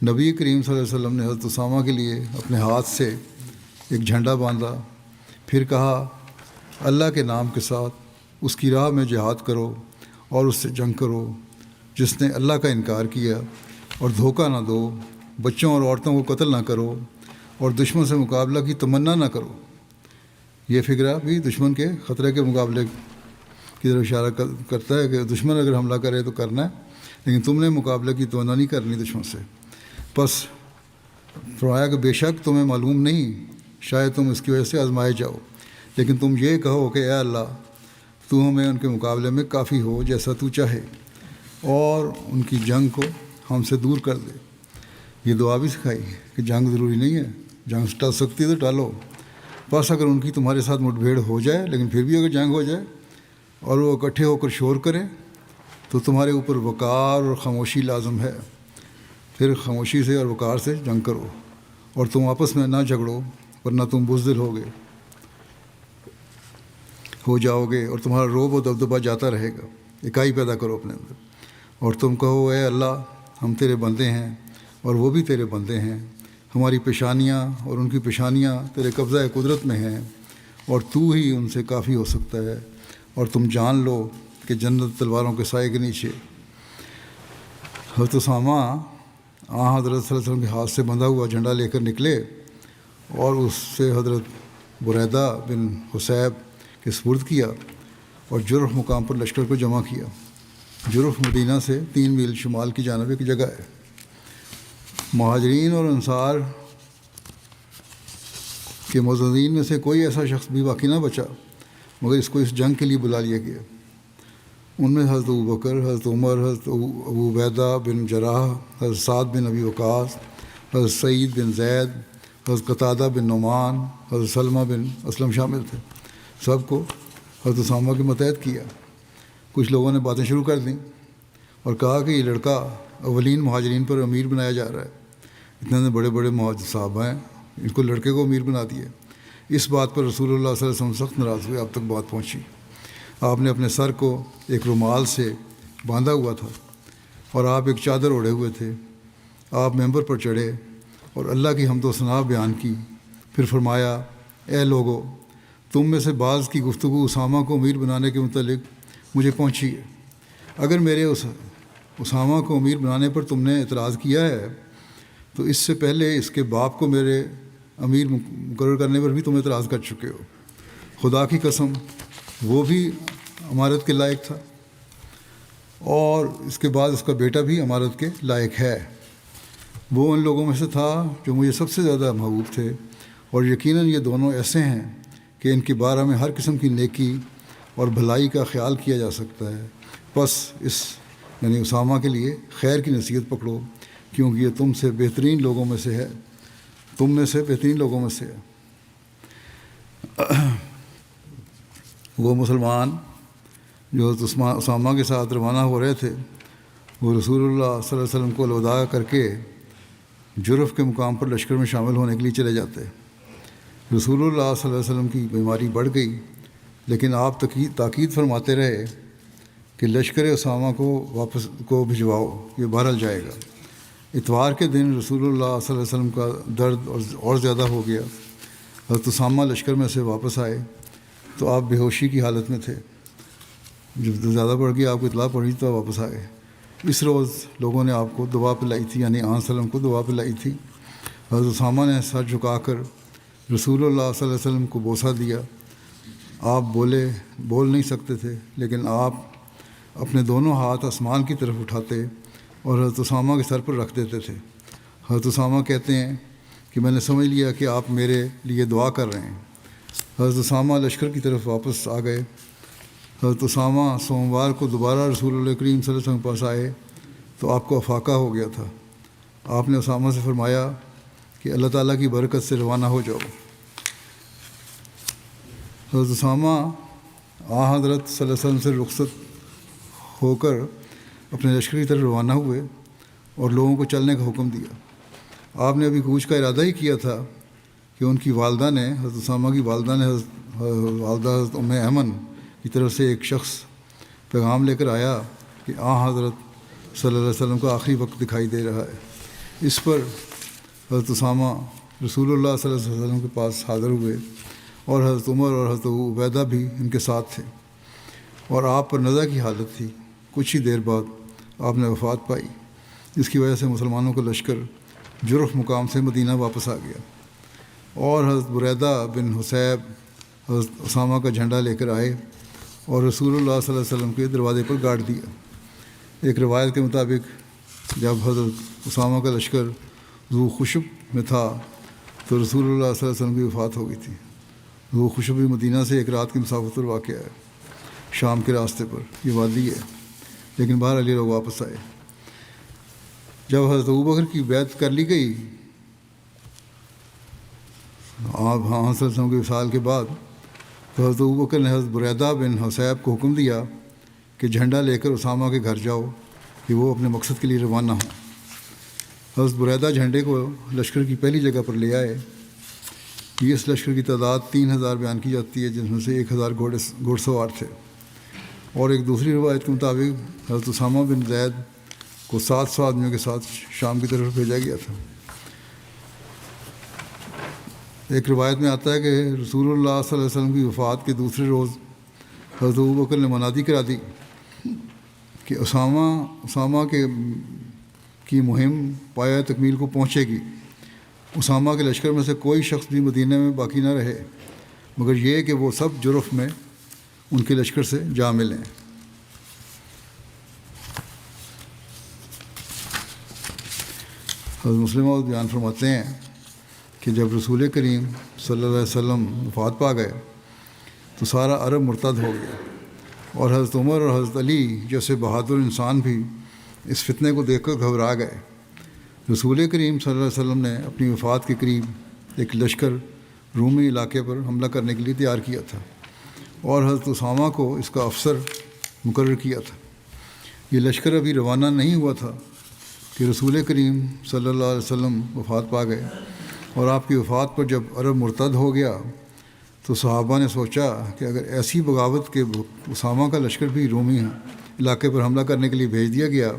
نبی کریم صلی اللہ علیہ وسلم نے حضرت اسامہ کے لیے اپنے ہاتھ سے ایک جھنڈا باندھا، پھر کہا اللہ کے نام کے ساتھ اس کی راہ میں جہاد کرو اور اس سے جنگ کرو جس نے اللہ کا انکار کیا، اور دھوکہ نہ دو، بچوں اور عورتوں کو قتل نہ کرو، اور دشمن سے مقابلہ کی تمنا نہ کرو۔ یہ فقرہ بھی دشمن کے خطرے کے مقابلے کی طرف اشارہ کرتا ہے کہ دشمن اگر حملہ کرے تو کرنا ہے، لیکن تم نے مقابلے کی تمنا نہیں کرنی دشمن سے۔ پس فرمایا کہ بے شک تمہیں معلوم نہیں، شاید تم اس کی وجہ سے آزمائے جاؤ، لیکن تم یہ کہو کہ اے اللہ تو ہمیں ان کے مقابلے میں کافی ہو جیسا تو چاہے، اور ان کی جنگ کو ہم سے دور کر دے۔ یہ دعا بھی سکھائی کہ جنگ ضروری نہیں ہے، جنگ ٹل سکتی ہے تو ٹالو، بس اگر ان کی تمہارے ساتھ مٹ بھیڑ ہو جائے، لیکن پھر بھی اگر جنگ ہو جائے اور وہ اکٹھے ہو کر شور کریں تو تمہارے اوپر وقار اور خاموشی لازم ہے، پھر خاموشی سے اور وقار سے جنگ کرو، اور تم آپس میں نہ جھگڑو ورنہ تم بزدل ہو جاؤ گے اور تمہارا روب و دبدبہ جاتا رہے گا۔ اکائی پیدا کرو اپنے اندر، اور تم کہو اے اللہ ہم تیرے بندے ہیں اور وہ بھی تیرے بندے ہیں، ہماری پیشانیاں اور ان کی پیشانیاں تیرے قبضہ قدرت میں ہیں، اور تو ہی ان سے کافی ہو سکتا ہے، اور تم جان لو کہ جنت تلواروں کے سائے کے نیچے۔ حضرت اسامہ حضرت صلی اللہ علیہ وسلم کے ہاتھ سے بندھا ہوا جھنڈا لے کر نکلے اور اس سے حضرت بریدہ بن حصیب کے سپرد کیا اور جرف مقام پر لشکر کو جمع کیا۔ جرف مدینہ سے 3 میل شمال کی جانب ایک جگہ ہے۔ مہاجرین اور انصار کے معززین میں سے کوئی ایسا شخص بھی باقی نہ بچا مگر اس کو اس جنگ کے لیے بلا لیا گیا۔ ان میں حضرت ابوبکر، حضرت عمر، حضرت ابو عبیدہ بن جراح، حضرت سعد بن ابی وقاص، حضرت سعید بن زید، حضرت قتادہ بن نعمان، حضرت سلمہ بن اسلم شامل تھے۔ سب کو حضرت اسامہ کے متحد کیا۔ کچھ لوگوں نے باتیں شروع کر دیں اور کہا کہ یہ لڑکا اولین مہاجرین پر امیر بنایا جا رہا ہے، اتنے بڑے بڑے صحابہ ہیں، ان کو لڑکے کو امیر بنا دیا۔ اس بات پر رسول اللہ صلی اللہ علیہ وسلم سخت ناراض ہوئے۔ اب تک بات پہنچی، آپ نے اپنے سر کو ایک رومال سے باندھا ہوا تھا اور آپ ایک چادر اوڑھے ہوئے تھے۔ آپ ممبر پر چڑھے اور اللہ کی حمد و ثنا بیان کی، پھر فرمایا اے لوگو، تم میں سے بعض کی گفتگو اسامہ کو امیر بنانے کے متعلق مجھے پہنچی ہے۔ اگر میرے اسامہ کو امیر بنانے پر تم نے اعتراض کیا ہے تو اس سے پہلے اس کے باپ کو میرے امیر مقرر کرنے پر بھی تم اعتراض کر چکے ہو۔ خدا کی قسم وہ بھی امارت کے لائق تھا، اور اس کے بعد اس کا بیٹا بھی امارت کے لائق ہے۔ وہ ان لوگوں میں سے تھا جو مجھے سب سے زیادہ محبوب تھے، اور یقیناً یہ دونوں ایسے ہیں کہ ان کے بارے میں ہر قسم کی نیکی اور بھلائی کا خیال کیا جا سکتا ہے۔ بس اس یعنی اسامہ کے لیے خیر کی نصیحت پکڑو، کیونکہ یہ تم سے بہترین لوگوں میں سے ہے، تم میں سے بہترین لوگوں میں سے ہے۔ وہ مسلمان جو اسامہ کے ساتھ روانہ ہو رہے تھے، وہ رسول اللہ صلی اللہ علیہ وسلم کو الوداع کر کے جرف کے مقام پر لشکر میں شامل ہونے کے لیے چلے جاتے۔ رسول اللہ صلی اللہ علیہ وسلم کی بیماری بڑھ گئی، لیکن آپ تاکید فرماتے رہے کہ لشکر اسامہ کو بھجواؤ، یہ بہرحال جائے گا۔ اتوار کے دن رسول اللہ صلی اللہ علیہ وسلم کا درد اور زیادہ ہو گیا۔ حضرت اسامہ لشکر میں سے واپس آئے تو آپ بے ہوشی کی حالت میں تھے۔ جب زیادہ بڑھ گیا، آپ کو اطلاع پڑی تو آپ واپس آ گئے۔ اس روز لوگوں نے آپ کو دعا پلائی تھی، یعنی آن وسلم کو دعا پلائی تھی۔ حضرت اسامہ نے سر جھکا کر رسول اللہ صلی اللہ علیہ وسلم کو بوسہ دیا۔ آپ بول نہیں سکتے تھے، لیکن آپ اپنے دونوں ہاتھ آسمان کی طرف اٹھاتے اور حضرت اسامہ کے سر پر رکھ دیتے تھے۔ حضرت اسامہ کہتے ہیں کہ میں نے سمجھ لیا کہ آپ میرے لیے دعا کر رہے ہیں۔ حضرت اسامہ لشکر کی طرف واپس آ گئے۔ حضرت اسامہ سوموار کو دوبارہ رسول اللہ کریم صلی اللہ علیہ وسلم کے پاس آئے تو آپ کو افاقہ ہو گیا تھا۔ آپ نے اسامہ سے فرمایا کہ اللہ تعالیٰ کی برکت سے روانہ ہو جاؤ۔ حضرت اسامہ حضرت صلی اللہ علیہ وسلم سے رخصت ہو کر اپنے لشکر کی طرف روانہ ہوئے اور لوگوں کو چلنے کا حکم دیا۔ آپ نے ابھی کوچ کا ارادہ ہی کیا تھا کہ ان کی والدہ نے، حضرت اسامہ کی والدہ نے حضرت ام ایمن کی طرف سے ایک شخص پیغام لے کر آیا کہ حضرت صلی اللہ علیہ وسلم کا آخری وقت دکھائی دے رہا ہے۔ اس پر حضرت اسامہ رسول اللہ صلی اللہ علیہ وسلم کے پاس حاضر ہوئے، اور حضرت عمر اور حضرت عبیدہ بھی ان کے ساتھ تھے، اور آپ پر نزع کی حالت تھی۔ کچھ ہی دیر بعد آپ نے وفات پائی، جس کی وجہ سے مسلمانوں کا لشکر جرف مقام سے مدینہ واپس آ گیا، اور حضرت بریدہ بن حصیب حضرت اسامہ کا جھنڈا لے کر آئے اور رسول اللہ صلی اللہ علیہ وسلم کے دروازے پر گاڑ دیا۔ ایک روایت کے مطابق جب حضرت اسامہ کا لشکر ذو خشب میں تھا تو رسول اللہ صلی اللہ علیہ وسلم کی وفات ہو گئی تھی۔ ذو خشب بھی مدینہ سے ایک رات کی مسافت پر واقع ہے، شام کے راستے پر، یہ وادی ہے، لیکن باہر علی لوگ واپس آئے۔ جب حضرت ابوبکر کی بیعت کر لی گئی آپ صلی اللہ علیہ وسلم کے وصال کے بعد، تو حضرت ابوبکر نے حضرت بریدہ بن حصیب کو حکم دیا کہ جھنڈا لے کر اسامہ کے گھر جاؤ کہ وہ اپنے مقصد کے لیے روانہ ہوں۔ حضرت بریدہ جھنڈے کو لشکر کی پہلی جگہ پر لے آئے۔ یہ اس لشکر کی تعداد 3000 بیان کی جاتی ہے، جن میں سے 1000 گھوڑ سوار تھے، اور ایک دوسری روایت کے مطابق حضرت اسامہ بن زید کو 700 آدمیوں کے ساتھ شام کی طرف بھیجا گیا تھا۔ ایک روایت میں آتا ہے کہ رسول اللہ صلی اللہ علیہ وسلم کی وفات کے دوسرے روز حضرت ابوبکر نے منادی کرا دی کہ اسامہ کی مہم پایہ تکمیل کو پہنچے گی۔ اسامہ کے لشکر میں سے کوئی شخص بھی مدینہ میں باقی نہ رہے مگر یہ کہ وہ سب جرف میں ان کے لشکر سے جا ملیں۔ حضرت مسلم بیان فرماتے ہیں کہ جب رسول کریم صلی اللہ علیہ وسلم وفات پا گئے تو سارا عرب مرتد ہو گیا، اور حضرت عمر اور حضرت علی جیسے بہادر انسان بھی اس فتنے کو دیکھ کر گھبرا گئے۔ رسول کریم صلی اللہ علیہ وسلم نے اپنی وفات کے قریب ایک لشکر رومی علاقے پر حملہ کرنے کے لیے تیار کیا تھا، اور حضرت اسامہ کو اس کا افسر مقرر کیا تھا۔ یہ لشکر ابھی روانہ نہیں ہوا تھا کہ رسول کریم صلی اللہ علیہ وسلم وفات پا گئے، اور آپ کی وفات پر جب عرب مرتد ہو گیا تو صحابہ نے سوچا کہ اگر ایسی بغاوت کے اسامہ کا لشکر بھی رومی علاقے پر حملہ کرنے کے لیے بھیج دیا گیا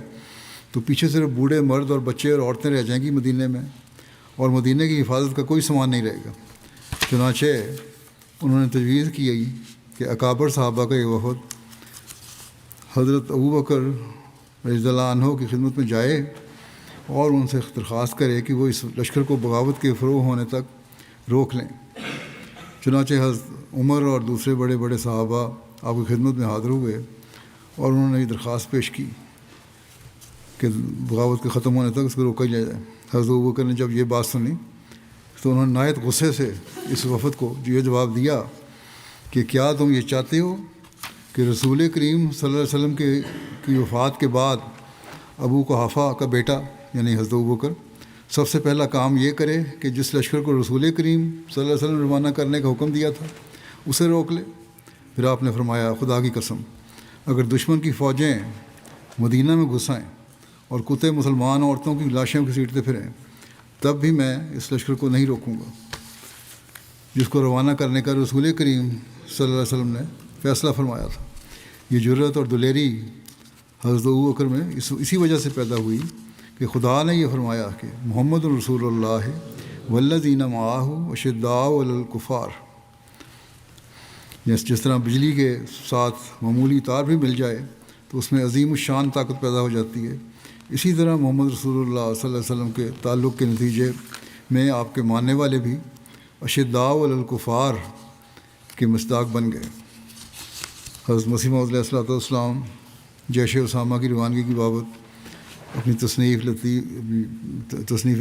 تو پیچھے صرف بوڑھے مرد اور بچے اور عورتیں رہ جائیں گی مدینے میں، اور مدینے کی حفاظت کا کوئی سامان نہیں رہے گا۔ چنانچہ انہوں نے تجویز کی کہ اکابر صحابہ کا یہ وفد حضرت ابوبکر رضی اللہ عنہ کی خدمت میں جائے اور ان سے درخواست کرے کہ وہ اس لشکر کو بغاوت کے فروغ ہونے تک روک لیں۔ چنانچہ حضرت عمر اور دوسرے بڑے بڑے صحابہ آپ کی خدمت میں حاضر ہوئے اور انہوں نے یہ درخواست پیش کی کہ بغاوت کے ختم ہونے تک اس کو روکا جائے۔ حضرت ابوبکر نے جب یہ بات سنی تو انہوں نے نہایت غصے سے اس وفد کو یہ جواب دیا کہ کیا تم یہ چاہتے ہو کہ رسول کریم صلی اللہ علیہ وسلم کی وفات کے بعد ابو قحافہ کا بیٹا یعنی حضرت ابوبکر سب سے پہلا کام یہ کرے کہ جس لشکر کو رسول کریم صلی اللہ علیہ وسلم نے روانہ کرنے کا حکم دیا تھا اسے روک لے؟ پھر آپ نے فرمایا، خدا کی قسم اگر دشمن کی فوجیں مدینہ میں گھسائیں اور کتے مسلمان عورتوں کی لاشیں گھسیٹتے پھریں تب بھی میں اس لشکر کو نہیں روکوں گا جس کو روانہ کرنے کا رسول کریم صلی اللہ علیہ وسلم نے فیصلہ فرمایا تھا۔ یہ جرأت اور دلیری حضرت ابوبکر میں اسی وجہ سے پیدا ہوئی کہ خدا نے یہ فرمایا کہ محمد رسول اللہ والذین معہ اشداء علی الکفار، جس طرح بجلی کے ساتھ معمولی تار بھی مل جائے تو اس میں عظیم الشان طاقت پیدا ہو جاتی ہے، اسی طرح محمد رسول اللہ صلی اللہ علیہ وسلم کے تعلق کے نتیجے میں آپ کے ماننے والے بھی اشداء علی الکفار کے مصداق بن گئے۔ حضرت مسیح موعود علیہ السلام جیش اسامہ کی روانگی کی بابت اپنی تصنیف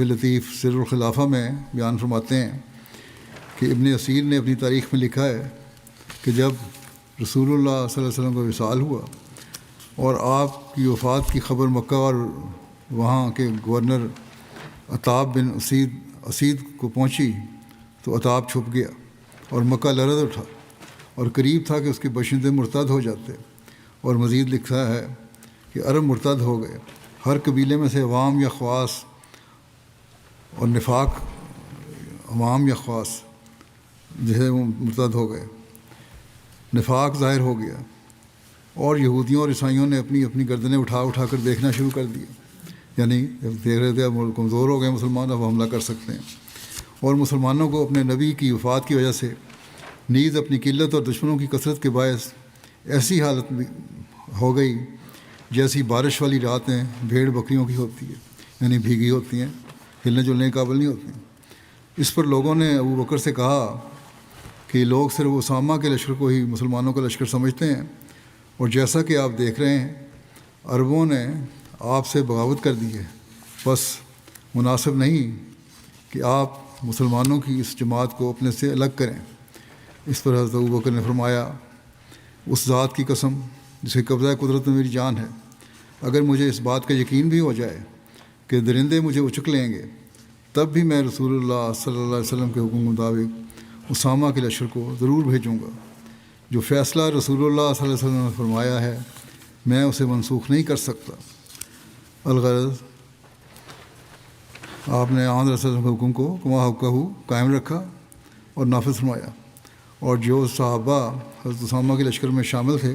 لطیف سر الخلافہ میں بیان فرماتے ہیں کہ ابن اسیر نے اپنی تاریخ میں لکھا ہے کہ جب رسول اللہ صلی اللہ علیہ وسلم کا وصال ہوا اور آپ کی وفات کی خبر مکہ اور وہاں کے گورنر عتاب بن اسید کو پہنچی تو عتاب چھپ گیا اور مکہ لرز اٹھا اور قریب تھا کہ اس کے باشندے مرتد ہو جاتے، اور مزید لکھا ہے کہ عرب مرتد ہو گئے، ہر قبیلے میں سے عوام یا خواص اور نفاق عوام یا خواص جو ہے وہ مرتد ہو گئے، نفاق ظاہر ہو گیا، اور یہودیوں اور عیسائیوں نے اپنی اپنی گردنیں اٹھا اٹھا کر دیکھنا شروع کر دیا، یعنی دیکھ رہے تھے اب کمزور ہو گئے مسلمان، اب حملہ کر سکتے ہیں، اور مسلمانوں کو اپنے نبی کی وفات کی وجہ سے نیز اپنی قلت اور دشمنوں کی کثرت کے باعث ایسی حالت ہو گئی جیسی بارش والی راتیں بھیڑ بکریوں کی ہوتی ہے، یعنی بھیگی ہوتی ہیں، ہلنے جلنے کے قابل نہیں ہوتی ہیں۔ اس پر لوگوں نے ابوبکر سے کہا کہ لوگ صرف اسامہ کے لشکر کو ہی مسلمانوں کا لشکر سمجھتے ہیں، اور جیسا کہ آپ دیکھ رہے ہیں عربوں نے آپ سے بغاوت کر دی ہے، بس مناسب نہیں کہ آپ مسلمانوں کی اس جماعت کو اپنے سے الگ کریں۔ اس پر حضرت ابوبکر نے فرمایا، اس ذات کی قسم جس کے قبضہ قدرت میں میری جان ہے، اگر مجھے اس بات کا یقین بھی ہو جائے کہ درندے مجھے اچک لیں گے، تب بھی میں رسول اللہ صلی اللہ علیہ وسلم کے حکم کے مطابق اسامہ کے لشکر کو ضرور بھیجوں گا۔ جو فیصلہ رسول اللہ صلی اللہ علیہ وسلم نے فرمایا ہے میں اسے منسوخ نہیں کر سکتا۔ الغرض آپ نے آن رسول اللہ کے حکم کو کما حقہ قائم رکھا اور نافذ فرمایا، اور جو صحابہ حضرت اسامہ کے لشکر میں شامل تھے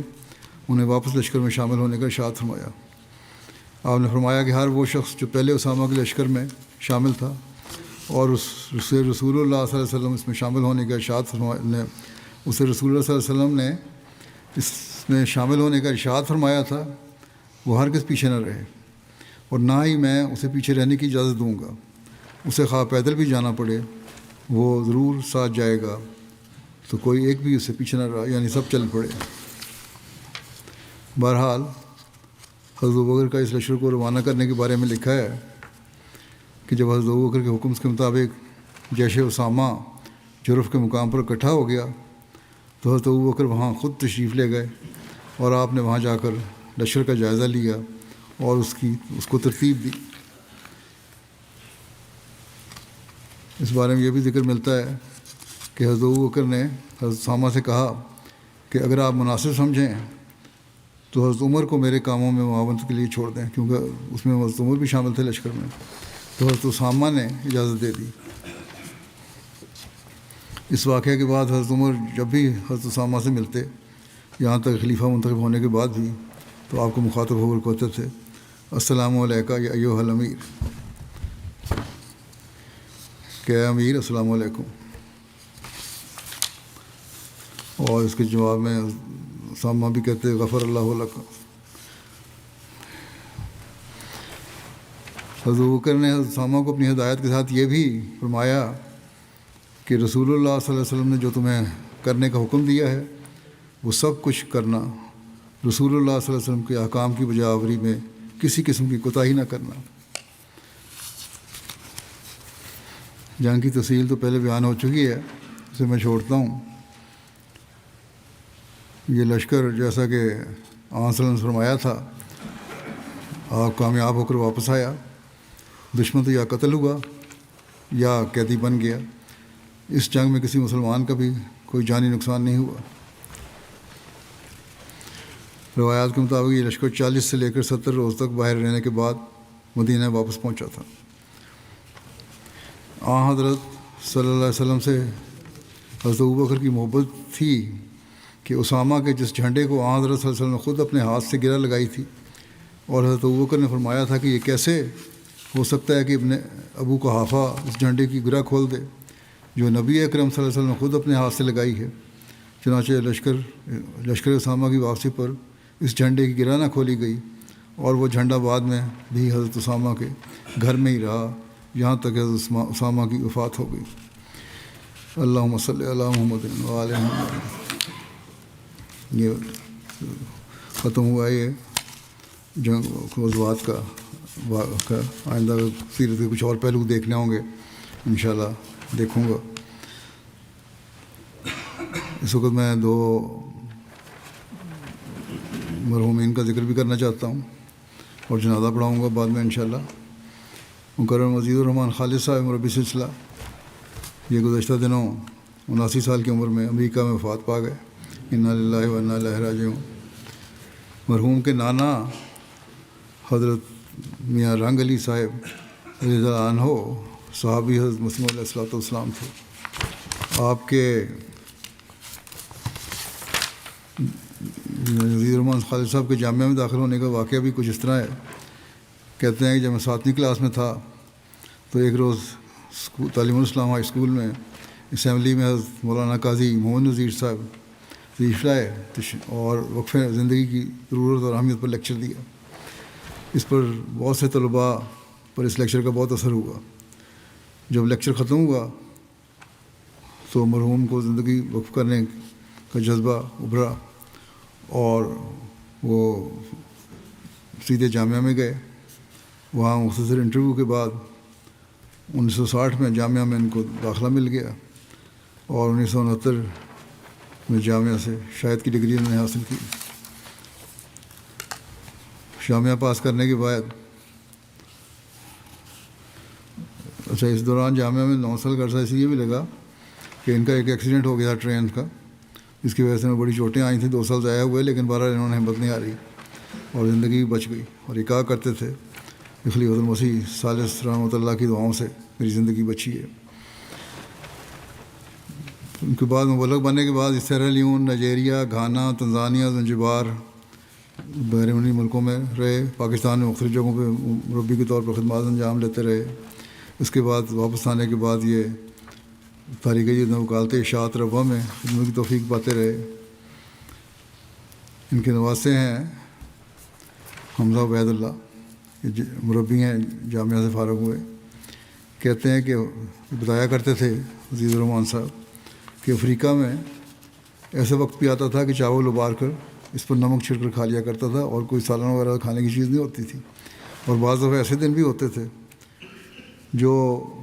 انہیں واپس لشکر میں شامل ہونے کا ارشاد فرمایا۔ آپ نے فرمایا کہ ہر وہ شخص جو پہلے اسامہ کے لشکر میں شامل تھا اور اسے رسول اللہ صلی اللہ علیہ وسلم اس میں شامل ہونے کا ارشاد فرمایا، اسے رسول اللہ صلی اللہ علیہ وسلم نے اس میں شامل ہونے کا ارشاد فرمایا تھا، وہ ہرگز پیچھے نہ رہے، اور نہ ہی میں اسے پیچھے رہنے کی اجازت دوں گا۔ اسے خواہ پیدل بھی جانا پڑے وہ ضرور ساتھ جائے گا، تو کوئی ایک بھی اس سے پیچھے نہ رہا، یعنی سب چل پڑے۔ بہرحال حضرت ابوبکر کا اس لشکر کو روانہ کرنے کے بارے میں لکھا ہے کہ جب حضرت ابوبکر کے حکم کے مطابق جیش اسامہ جرف کے مقام پر اکٹھا ہو گیا تو حضرت ابوبکر وہاں خود تشریف لے گئے، اور آپ نے وہاں جا کر لشکر کا جائزہ لیا اور اس کو ترتیب دی۔ اس بارے میں یہ بھی ذکر ملتا ہے کہ حضرت ابوبکر نے حضرت اسامہ سے کہا کہ اگر آپ مناسب سمجھیں تو حضرت عمر کو میرے کاموں میں معاونت کے لیے چھوڑ دیں، کیونکہ اس میں حضرت عمر بھی شامل تھے لشکر میں۔ تو حضرت اسامہ نے اجازت دے دی۔ اس واقعے کے بعد حضرت عمر جب بھی حضرت اسامہ سے ملتے، یہاں تک خلیفہ منتخب ہونے کے بعد بھی، تو آپ کو مخاطب ہو کر کہتے تھے، السلام علیکم یا ایھا الامیر، کہ اے امیر السلام علیکم۔ اور اس کے جواب میں اسامہ بھی کہتے غفر اللہ لک۔ حضرت ابوبکر نے حضرت اسامہ کو اپنی ہدایت کے ساتھ یہ بھی فرمایا کہ رسول اللہ صلی اللہ علیہ وسلم نے جو تمہیں کرنے کا حکم دیا ہے وہ سب کچھ کرنا، رسول اللہ صلی اللہ علیہ وسلم کے احکام کی بجا آوری میں کسی قسم کی کوتاہی نہ کرنا۔ جنگ کی تفصیل تو پہلے بیان ہو چکی ہے، اسے میں چھوڑتا ہوں۔ یہ لشکر جیسا کہ آن صلی اللہ علیہ وسلم نے فرمایا تھا، آپ کامیاب ہو کر واپس آیا۔ دشمن تو یا قتل ہوا یا قیدی بن گیا۔ اس جنگ میں کسی مسلمان کا بھی کوئی جانی نقصان نہیں ہوا۔ روایات کے مطابق یہ لشکر 40 سے لے کر 70 روز تک باہر رہنے کے بعد مدینہ واپس پہنچا تھا۔ حضرت صلی اللہ علیہ وسلم سے حضرت ابوبکر کی محبت تھی کہ اسامہ کے جس جھنڈے کو حضرت صلی اللہ علیہ وسلم نے خود اپنے ہاتھ سے گرہ لگائی تھی، اور حضرت ابوبکر نے فرمایا تھا کہ یہ کیسے ہو سکتا ہے کہ ابن ابو قحافہ اس جھنڈے کی گرہ کھول دے جو نبی اکرم صلی اللہ علیہ وسلم نے خود اپنے ہاتھ سے لگائی ہے۔ چنانچہ لشکر اسامہ کی واپسی پر اس جھنڈے کی گرہ نہ کھولی گئی، اور وہ جھنڈا بعد میں بھی حضرت اسامہ کے گھر میں ہی رہا یہاں تک حضرت اسامہ کی وفات ہو گئی۔ اللہم صلی علی محمد وعلی محمد۔ یہ ختم ہوا یہ جنگ غزوات کا واقعہ۔ آئندہ سیرت کے کچھ اور پہلو دیکھنے ہوں گے انشاءاللہ، دیکھوں گا۔ اس وقت میں 2 مرحومین کا ذکر بھی کرنا چاہتا ہوں اور جنازہ پڑھاؤں گا بعد میں انشاءاللہ۔ مکرم عزیز الرحمٰن خالد صاحب مربی سلسلہ، یہ گزشتہ دنوں 79 سال کی عمر میں امریکہ میں وفات پا گئے۔ انا للہ و انا الیہ راجعون۔ مرحوم کے نانا حضرت میاں رنگ علی صاحب رضی اللہ عنہ صحابی حضرت مسیح علیہ السلام تھے۔ آپ کے عزیز الرحمٰن خالد صاحب کے جامعہ میں داخل ہونے کا واقعہ بھی کچھ اس طرح ہے۔ کہتے ہیں کہ جب میں 7ویں کلاس میں تھا تو ایک روز تعلیم الاسلام ہائی اسکول میں اسمبلی میں حضرت مولانا قاضی محمد نذیر صاحب تشریف لائے اور وقف زندگی کی ضرورت اور اہمیت پر لیکچر دیا۔ اس پر بہت سے طلباء پر اس لیکچر کا بہت اثر ہوا۔ جب لیکچر ختم ہوا تو مرحوم کو زندگی وقف کرنے کا جذبہ ابھرا اور وہ سیدھے جامعہ میں گئے۔ وہاں مختصر انٹرویو کے بعد 1960 میں جامعہ میں ان کو داخلہ مل گیا اور 1969 میں جامعہ سے شاید کی ڈگری انہوں نے حاصل کی۔ جامعہ پاس کرنے کے بعد اس دوران جامعہ میں 9 سال کا عرصہ اس لیے بھی لگا کہ ان کا ایک ایکسیڈنٹ ہو گیا تھا ٹرین کا، جس کی وجہ سے بڑی چوٹیں آئی تھیں، 2 سال ضائع ہوئے، لیکن بہرحال انہوں نے ہمت نہیں ہاری اور زندگی بچ گئی۔ اور یہ کہا کرتے تھے کہ خلیفۃ المسیح ثالث رحمۃ اللہ کی دعاؤں سے میری زندگی بچی ہے۔ ان کے بعد مبلغ بننے کے بعد Sierra Leone, Nigeria, Ghana, Tanzania, Zanzibar, بیرونی ملکوں میں رہے۔ پاکستان میں مختلف جگہوں پہ مربی کے طور پر خدمات انجام لیتے رہے۔ اس کے بعد واپس آنے کے بعد یہ تاریخ جدید وکالت اشاعت ربا میں خدمت کی توفیق پاتے رہے۔ ان کے نواسے ہیں حمزہ عبید اللہ، یہ مربی ہیں، جامعہ سے فارغ ہوئے۔ کہتے ہیں کہ بتایا کرتے تھے عزیز الرحمان صاحب کہ افریقہ میں ایسے وقت بھی آتا تھا کہ چاول ابال کر اس پر نمک چھڑک کر کھا لیا کرتا تھا اور کوئی سالن وغیرہ کھانے کی چیز نہیں ہوتی تھی، اور بعض دفعہ ایسے دن بھی ہوتے تھے جو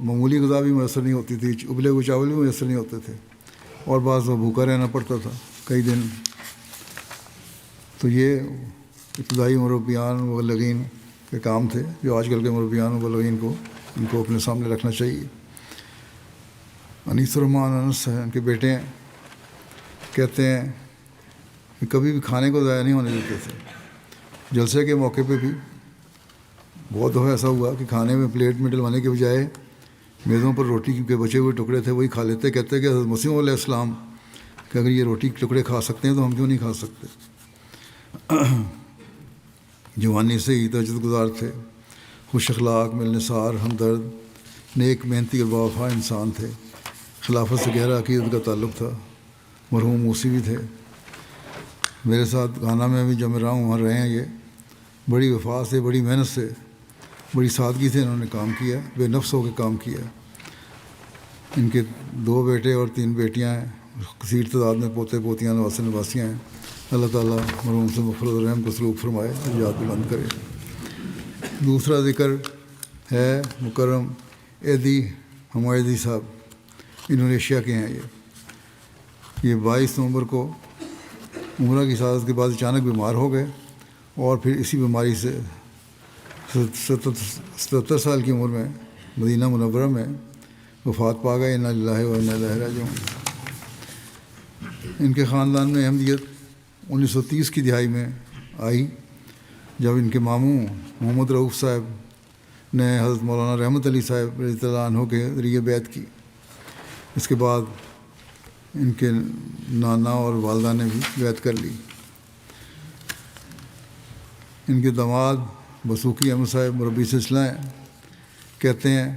معمولی غذا بھی میسر نہیں ہوتی تھی، ابلے ہوئے چاول بھی میسر نہیں ہوتے تھے، اور بعض دفعہ بھوکا رہنا پڑتا تھا کئی دن۔ تو یہ ابتدائی مربیان مبلغین کے کام تھے جو آج کل کے مربیان مبلغین کو ان کو اپنے سامنے رکھنا چاہیے۔ انیس الرحمان انس ہیں، ان کے بیٹے ہیں، کہتے ہیں کہ کبھی بھی کھانے کو ضائع نہیں ہونے دیتے تھے۔ جلسے کے موقع پہ بھی بہت دفعہ ایسا ہوا کہ کھانے میں پلیٹ میں ڈلوانے کے بجائے میزوں پر روٹی کے بچے ہوئے ٹکڑے تھے وہی کھا لیتے۔ کہتے کہ حضرت مسیح علیہ السلام کہ اگر یہ روٹی کے ٹکڑے کھا سکتے ہیں تو ہم کیوں نہیں کھا سکتے۔ جوانی سے ہی تہجد گزار تھے، خوش اخلاق، ملنسار، ہمدرد، نیک، محنتی اور باوفا انسان تھے۔ خلافت سے گہرا عقیدت کا تعلق تھا۔ مرحوم موسی بھی تھے، میرے ساتھ گانا میں بھی جب میں رہا ہوں وہاں رہے ہیں۔ یہ بڑی وفا سے، بڑی محنت سے، بڑی سادگی سے انہوں نے کام کیا، بے نفس ہو کے کام کیا۔ ان کے 2 بیٹے اور 3 بیٹیاں ہیں، کثیر تعداد میں پوتے پوتیاں، نواسے نواسیاں ہیں۔ اللہ تعالیٰ مرحوم سے مغفرت و رحم کو سلوک فرمائے، درجات بلند کرے۔ دوسرا ذکر ہے مکرم ایدی حمایدی صاحب، انڈونیشیا کے ہیں۔ یہ 22 نومبر کو عمرہ کی سعادت کے بعد اچانک بیمار ہو گئے اور پھر اسی بیماری سے 77 سال کی عمر میں مدینہ منورہ میں وفات پا گئے۔ انا للہ و انا الیہ راجعون۔ ان کے خاندان میں احمدیت 1930 کی دہائی میں آئی، جب ان کے ماموں محمد رؤوف صاحب نے حضرت مولانا رحمت علی صاحب رضی اللہ عنہ کے ذریعے بیعت کی۔ اس کے بعد ان کے نانا اور والدہ نے بھی بیعت کر لی۔ ان کے داماد بسوکی احمد صاحب مربی سلسلہ ہیں، کہتے ہیں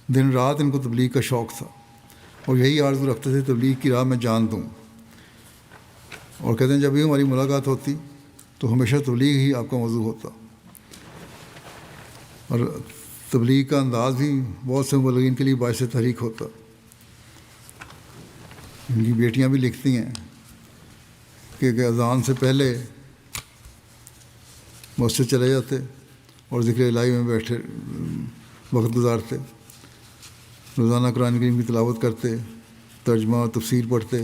دن رات ان کو تبلیغ کا شوق تھا اور یہی آرزو رکھتے تھے تبلیغ کی راہ میں جان دوں، اور کہتے ہیں جب بھی ہماری ملاقات ہوتی تو ہمیشہ تبلیغ ہی آپ کا موضوع ہوتا، اور تبلیغ کا انداز بھی بہت سے مبلغین کے لیے باعث تحریک ہوتا۔ ان کی بیٹیاں بھی لکھتی ہیں کہ اذان سے پہلے مسجد چلے جاتے اور ذکر الہی میں بیٹھے وقت گزارتے، روزانہ قرآن کریم کی تلاوت کرتے، ترجمہ اور تفسیر پڑھتے،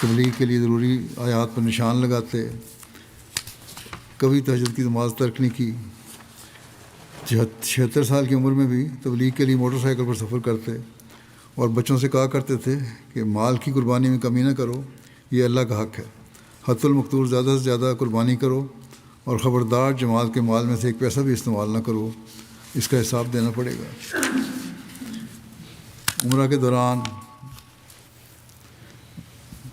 تبلیغ کے لیے ضروری آیات پر نشان لگاتے، کبھی تہجد کی نماز ترک نہیں کی۔ 76 سال کی عمر میں بھی تبلیغ کے لیے موٹر سائیکل پر سفر کرتے اور بچوں سے کہا کرتے تھے کہ مال کی قربانی میں کمی نہ کرو، یہ اللہ کا حق ہے، حت المقتور زیادہ سے زیادہ قربانی کرو، اور خبردار جماعت کے مال میں سے 1 پیسہ بھی استعمال نہ کرو، اس کا حساب دینا پڑے گا۔ عمرہ کے دوران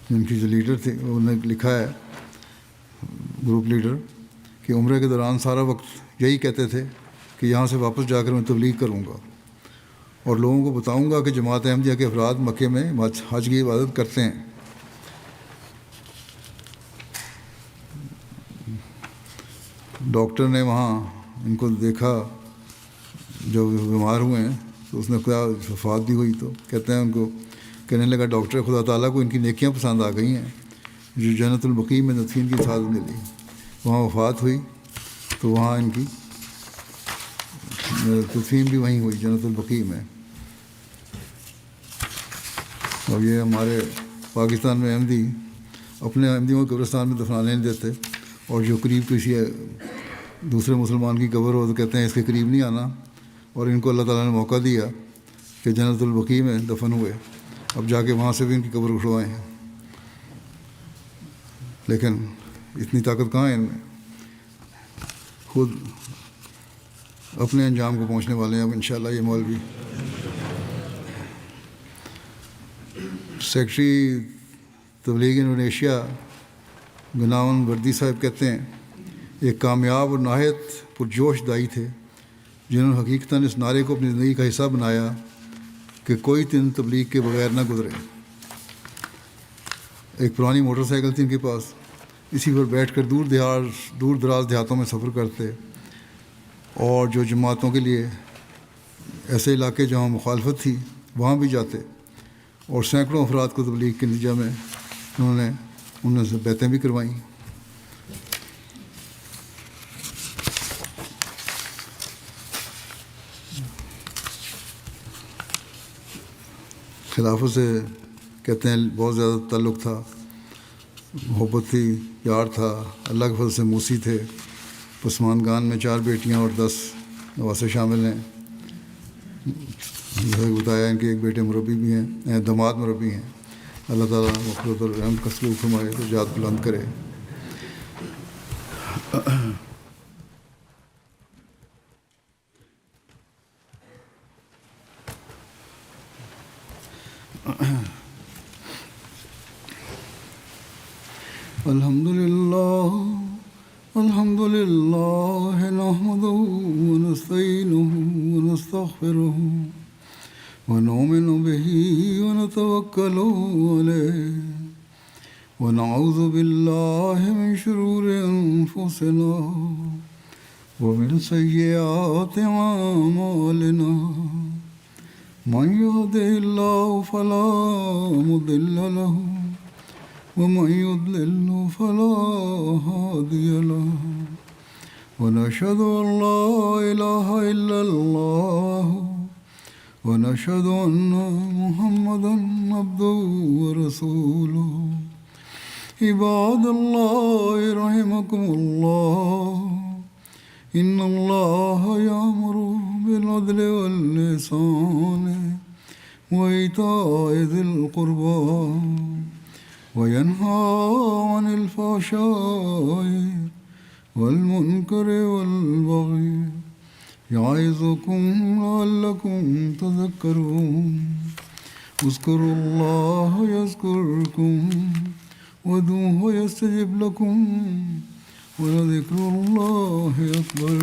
ان کی جو لیڈر تھے انہوں نے لکھا ہے، گروپ لیڈر، کہ عمرے کے دوران سارا وقت یہی کہتے تھے کہ یہاں سے واپس جا کر میں تبلیغ کروں گا اور لوگوں کو بتاؤں گا کہ جماعت احمدیہ کے افراد مکے میں حج کی عبادت کرتے ہیں۔ ڈاکٹر نے وہاں ان کو دیکھا جو بیمار ہوئے ہیں تو اس نے خدا وفات بھی ہوئی، تو کہتے ہیں ان کو کہنے لگا ڈاکٹر خدا تعالیٰ کو ان کی نیکیاں پسند آ گئی ہیں جو جنت البقیع میں ندفین کی سعادت ملی، وہاں وفات ہوئی تو وہاں ان کی تدفین بھی وہیں ہوئی جنت البقیع میں. اور یہ ہمارے پاکستان میں احمدی اپنے احمدیوں کو قبرستان میں دفنانے نہیں دیتے، اور جو قریب کسی دوسرے مسلمان کی قبر ہو تو کہتے ہیں اس کے قریب نہیں آنا. اور ان کو اللہ تعالیٰ نے موقع دیا کہ جنت البقیع میں دفن ہوئے، اب جا کے وہاں سے بھی ان کی قبر اٹھوائیں ہیں. لیکن اتنی طاقت کہاں ہے ان میں، خود اپنے انجام کو پہنچنے والے ہیں. اب انشاءاللہ یہ مولوی سیکرٹری تبلیغ انڈونیشیا گناون وردی صاحب کہتے ہیں ایک کامیاب اور نہایت پرجوش دائی تھے جنہوں نے حقیقتاً اس نعرے کو اپنی زندگی کا حصہ بنایا کہ کوئی دن تبلیغ کے بغیر نہ گزرے. ایک پرانی موٹر سائیکل تھی ان کے پاس، اسی پر بیٹھ کر دور دراز دیہاتوں میں سفر کرتے، اور جو جماعتوں کے لیے ایسے علاقے جہاں مخالفت تھی وہاں بھی جاتے، اور سینکڑوں افراد کو تبلیغ کے نتیجہ میں انہوں نے سے بیعتیں بھی کروائیں. خلافت سے کہتے ہیں بہت زیادہ تعلق تھا، محبت تھی، پیار تھا. اللہ کے فضل سے موسی تھے. پسماندگان میں 4 بیٹیاں اور 10 نواسے شامل ہیں. جیسے بتایا ان کے ایک بیٹے مربی بھی ہیں، داماد مربی ہیں. اللہ تعالیٰ مغفرت اور رحم کا سلوک فرمائے، درجات بلند کرے. الحمد للہ نحمده ونستعینه ونستغفره ونؤمن به ونتوکل علیہ ونعوذ باللہ من شرور انفسنا ومن سیئات اعمالنا من يهده الله فلا مضل له ومن يضلل فلا هادي له ونشهد أن لا إله إلا الله ونشهد أن محمدا عبده ورسوله. عباد الله رحمكم الله، إن الله يأمر بالعدل والإحسان وإيتاء ذي القربى وينهى عن الفحشاء والمنكر والبغي يعظكم لعلكم تذكرون. اذكروا الله يذكركم وادعوه يستجب لكم ولذكر الله أكبر.